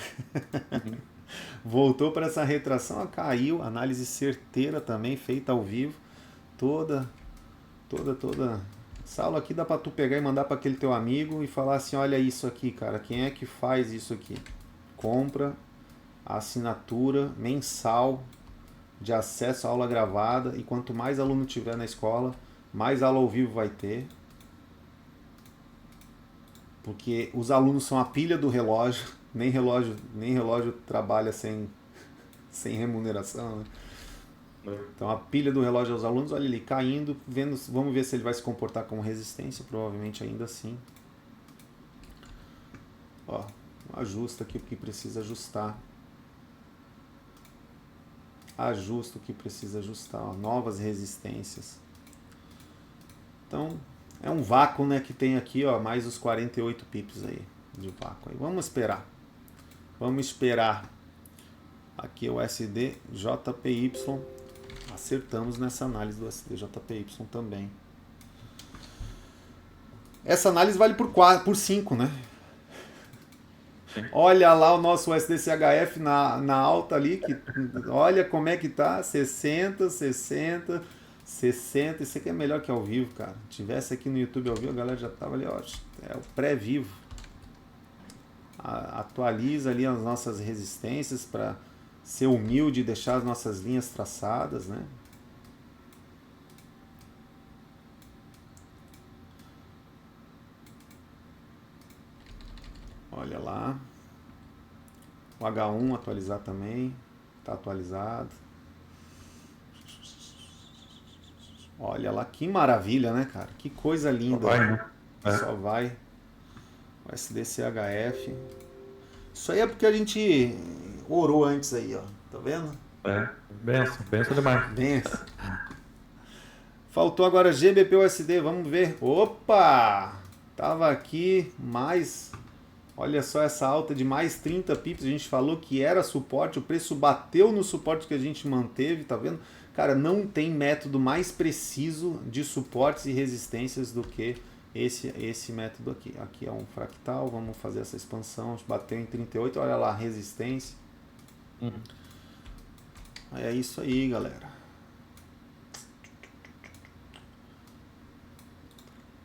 Voltou para essa retração, ó, caiu, análise certeira também, feita ao vivo. Toda. Essa aula aqui dá para tu pegar e mandar para aquele teu amigo e falar assim, olha isso aqui, cara, quem é que faz isso aqui? Compra a assinatura mensal de acesso à aula gravada, e quanto mais aluno tiver na escola, mais aula ao vivo vai ter. Porque os alunos são a pilha do relógio, nem relógio trabalha sem remuneração, né? Então a pilha do relógio aos alunos, olha ele caindo, vamos ver se ele vai se comportar como resistência, provavelmente ainda assim. Ó, ajusta aqui o que precisa ajustar. Ajusta o que precisa ajustar, ó, novas resistências. Então, é um vácuo, né, que tem aqui, ó, mais os 48 pips aí de vácuo. Aí, vamos esperar. Aqui é o SDJPY. Acertamos nessa análise do SDJPY também. Essa análise vale por 5, né? Olha lá o nosso SDCHF na alta ali, que olha como é que tá, 60. Isso aqui é melhor que ao vivo, cara. Se tivesse aqui no YouTube ao vivo, a galera já tava ali, ó, é o pré-vivo. atualiza ali as nossas resistências para ser humilde e deixar as nossas linhas traçadas, né? Olha lá. O H1 atualizar também. Está atualizado. Olha lá, que maravilha, né, cara? Que coisa linda. Vai, né? Só vai. O SDCHF. Isso aí é porque a gente orou antes aí, ó. Tá vendo? Benção demais. Benção. Faltou agora GBP/USD, vamos ver. Opa! Tava aqui mais... Olha só essa alta de mais 30 pips, a gente falou que era suporte, o preço bateu no suporte que a gente manteve, tá vendo? Cara, não tem método mais preciso de suportes e resistências do que esse método aqui. Aqui é um fractal, vamos fazer essa expansão, bateu em 38, olha lá, resistência. É isso aí, galera.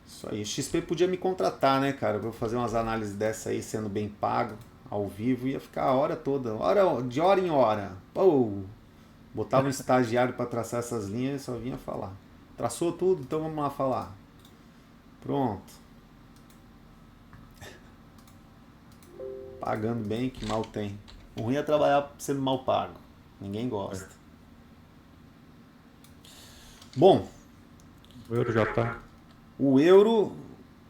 Isso aí. XP podia me contratar, né, cara? Eu vou fazer umas análises dessa aí, sendo bem pago, ao vivo, ia ficar a hora toda, de hora em hora. Pô, botava um estagiário para traçar essas linhas e só vinha falar. Traçou tudo? Então vamos lá falar. Pronto. Pagando bem, que mal tem. O ruim é trabalhar sendo mal pago. Ninguém gosta. Bom. O euro já tá. O euro,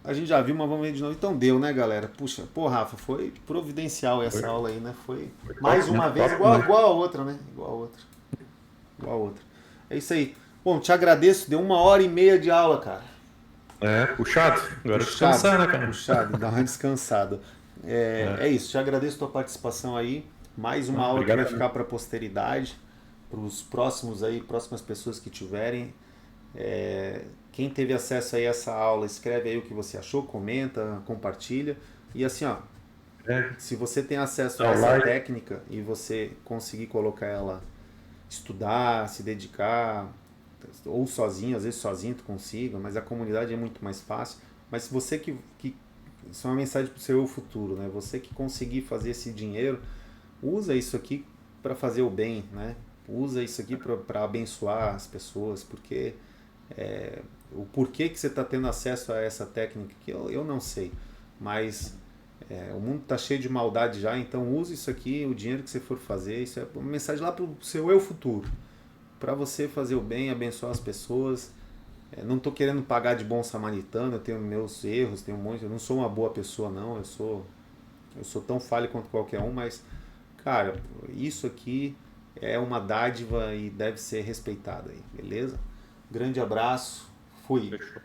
a gente já viu, mas vamos ver de novo. Então deu, né, galera? Puxa, pô, Rafa, foi providencial essa aula aí, né? Foi mais uma vez, igual a outra, né? Igual a outra. É isso aí. Bom, te agradeço, deu 1h30 de aula, cara. Puxado. Agora descansar, né, cara? Puxado, dá uma descansada. É isso, te agradeço a tua participação aí. Mais uma aula que vai ficar para a posteridade, para os próximas pessoas que tiverem. Quem teve acesso aí a essa aula, escreve aí o que você achou, comenta, compartilha. E assim, ó, se você tem acesso a essa técnica e você conseguir colocar ela, estudar, se dedicar, ou sozinho, às vezes sozinho tu consiga, mas a comunidade é muito mais fácil. Mas se você isso é uma mensagem para o seu futuro, né? Você que conseguir fazer esse dinheiro, usa isso aqui para fazer o bem, né? Usa isso aqui para abençoar as pessoas, porque o porquê que você está tendo acesso a essa técnica que eu não sei, mas o mundo está cheio de maldade já, então use isso aqui, o dinheiro que você for fazer, isso é uma mensagem lá para o seu eu futuro, para você fazer o bem, abençoar as pessoas. Não estou querendo pagar de bom samaritano, eu tenho meus erros, tenho um monte, eu não sou uma boa pessoa não, eu sou tão falho quanto qualquer um, mas cara, isso aqui é uma dádiva e deve ser respeitada aí, beleza? Grande abraço, fui. Fechou.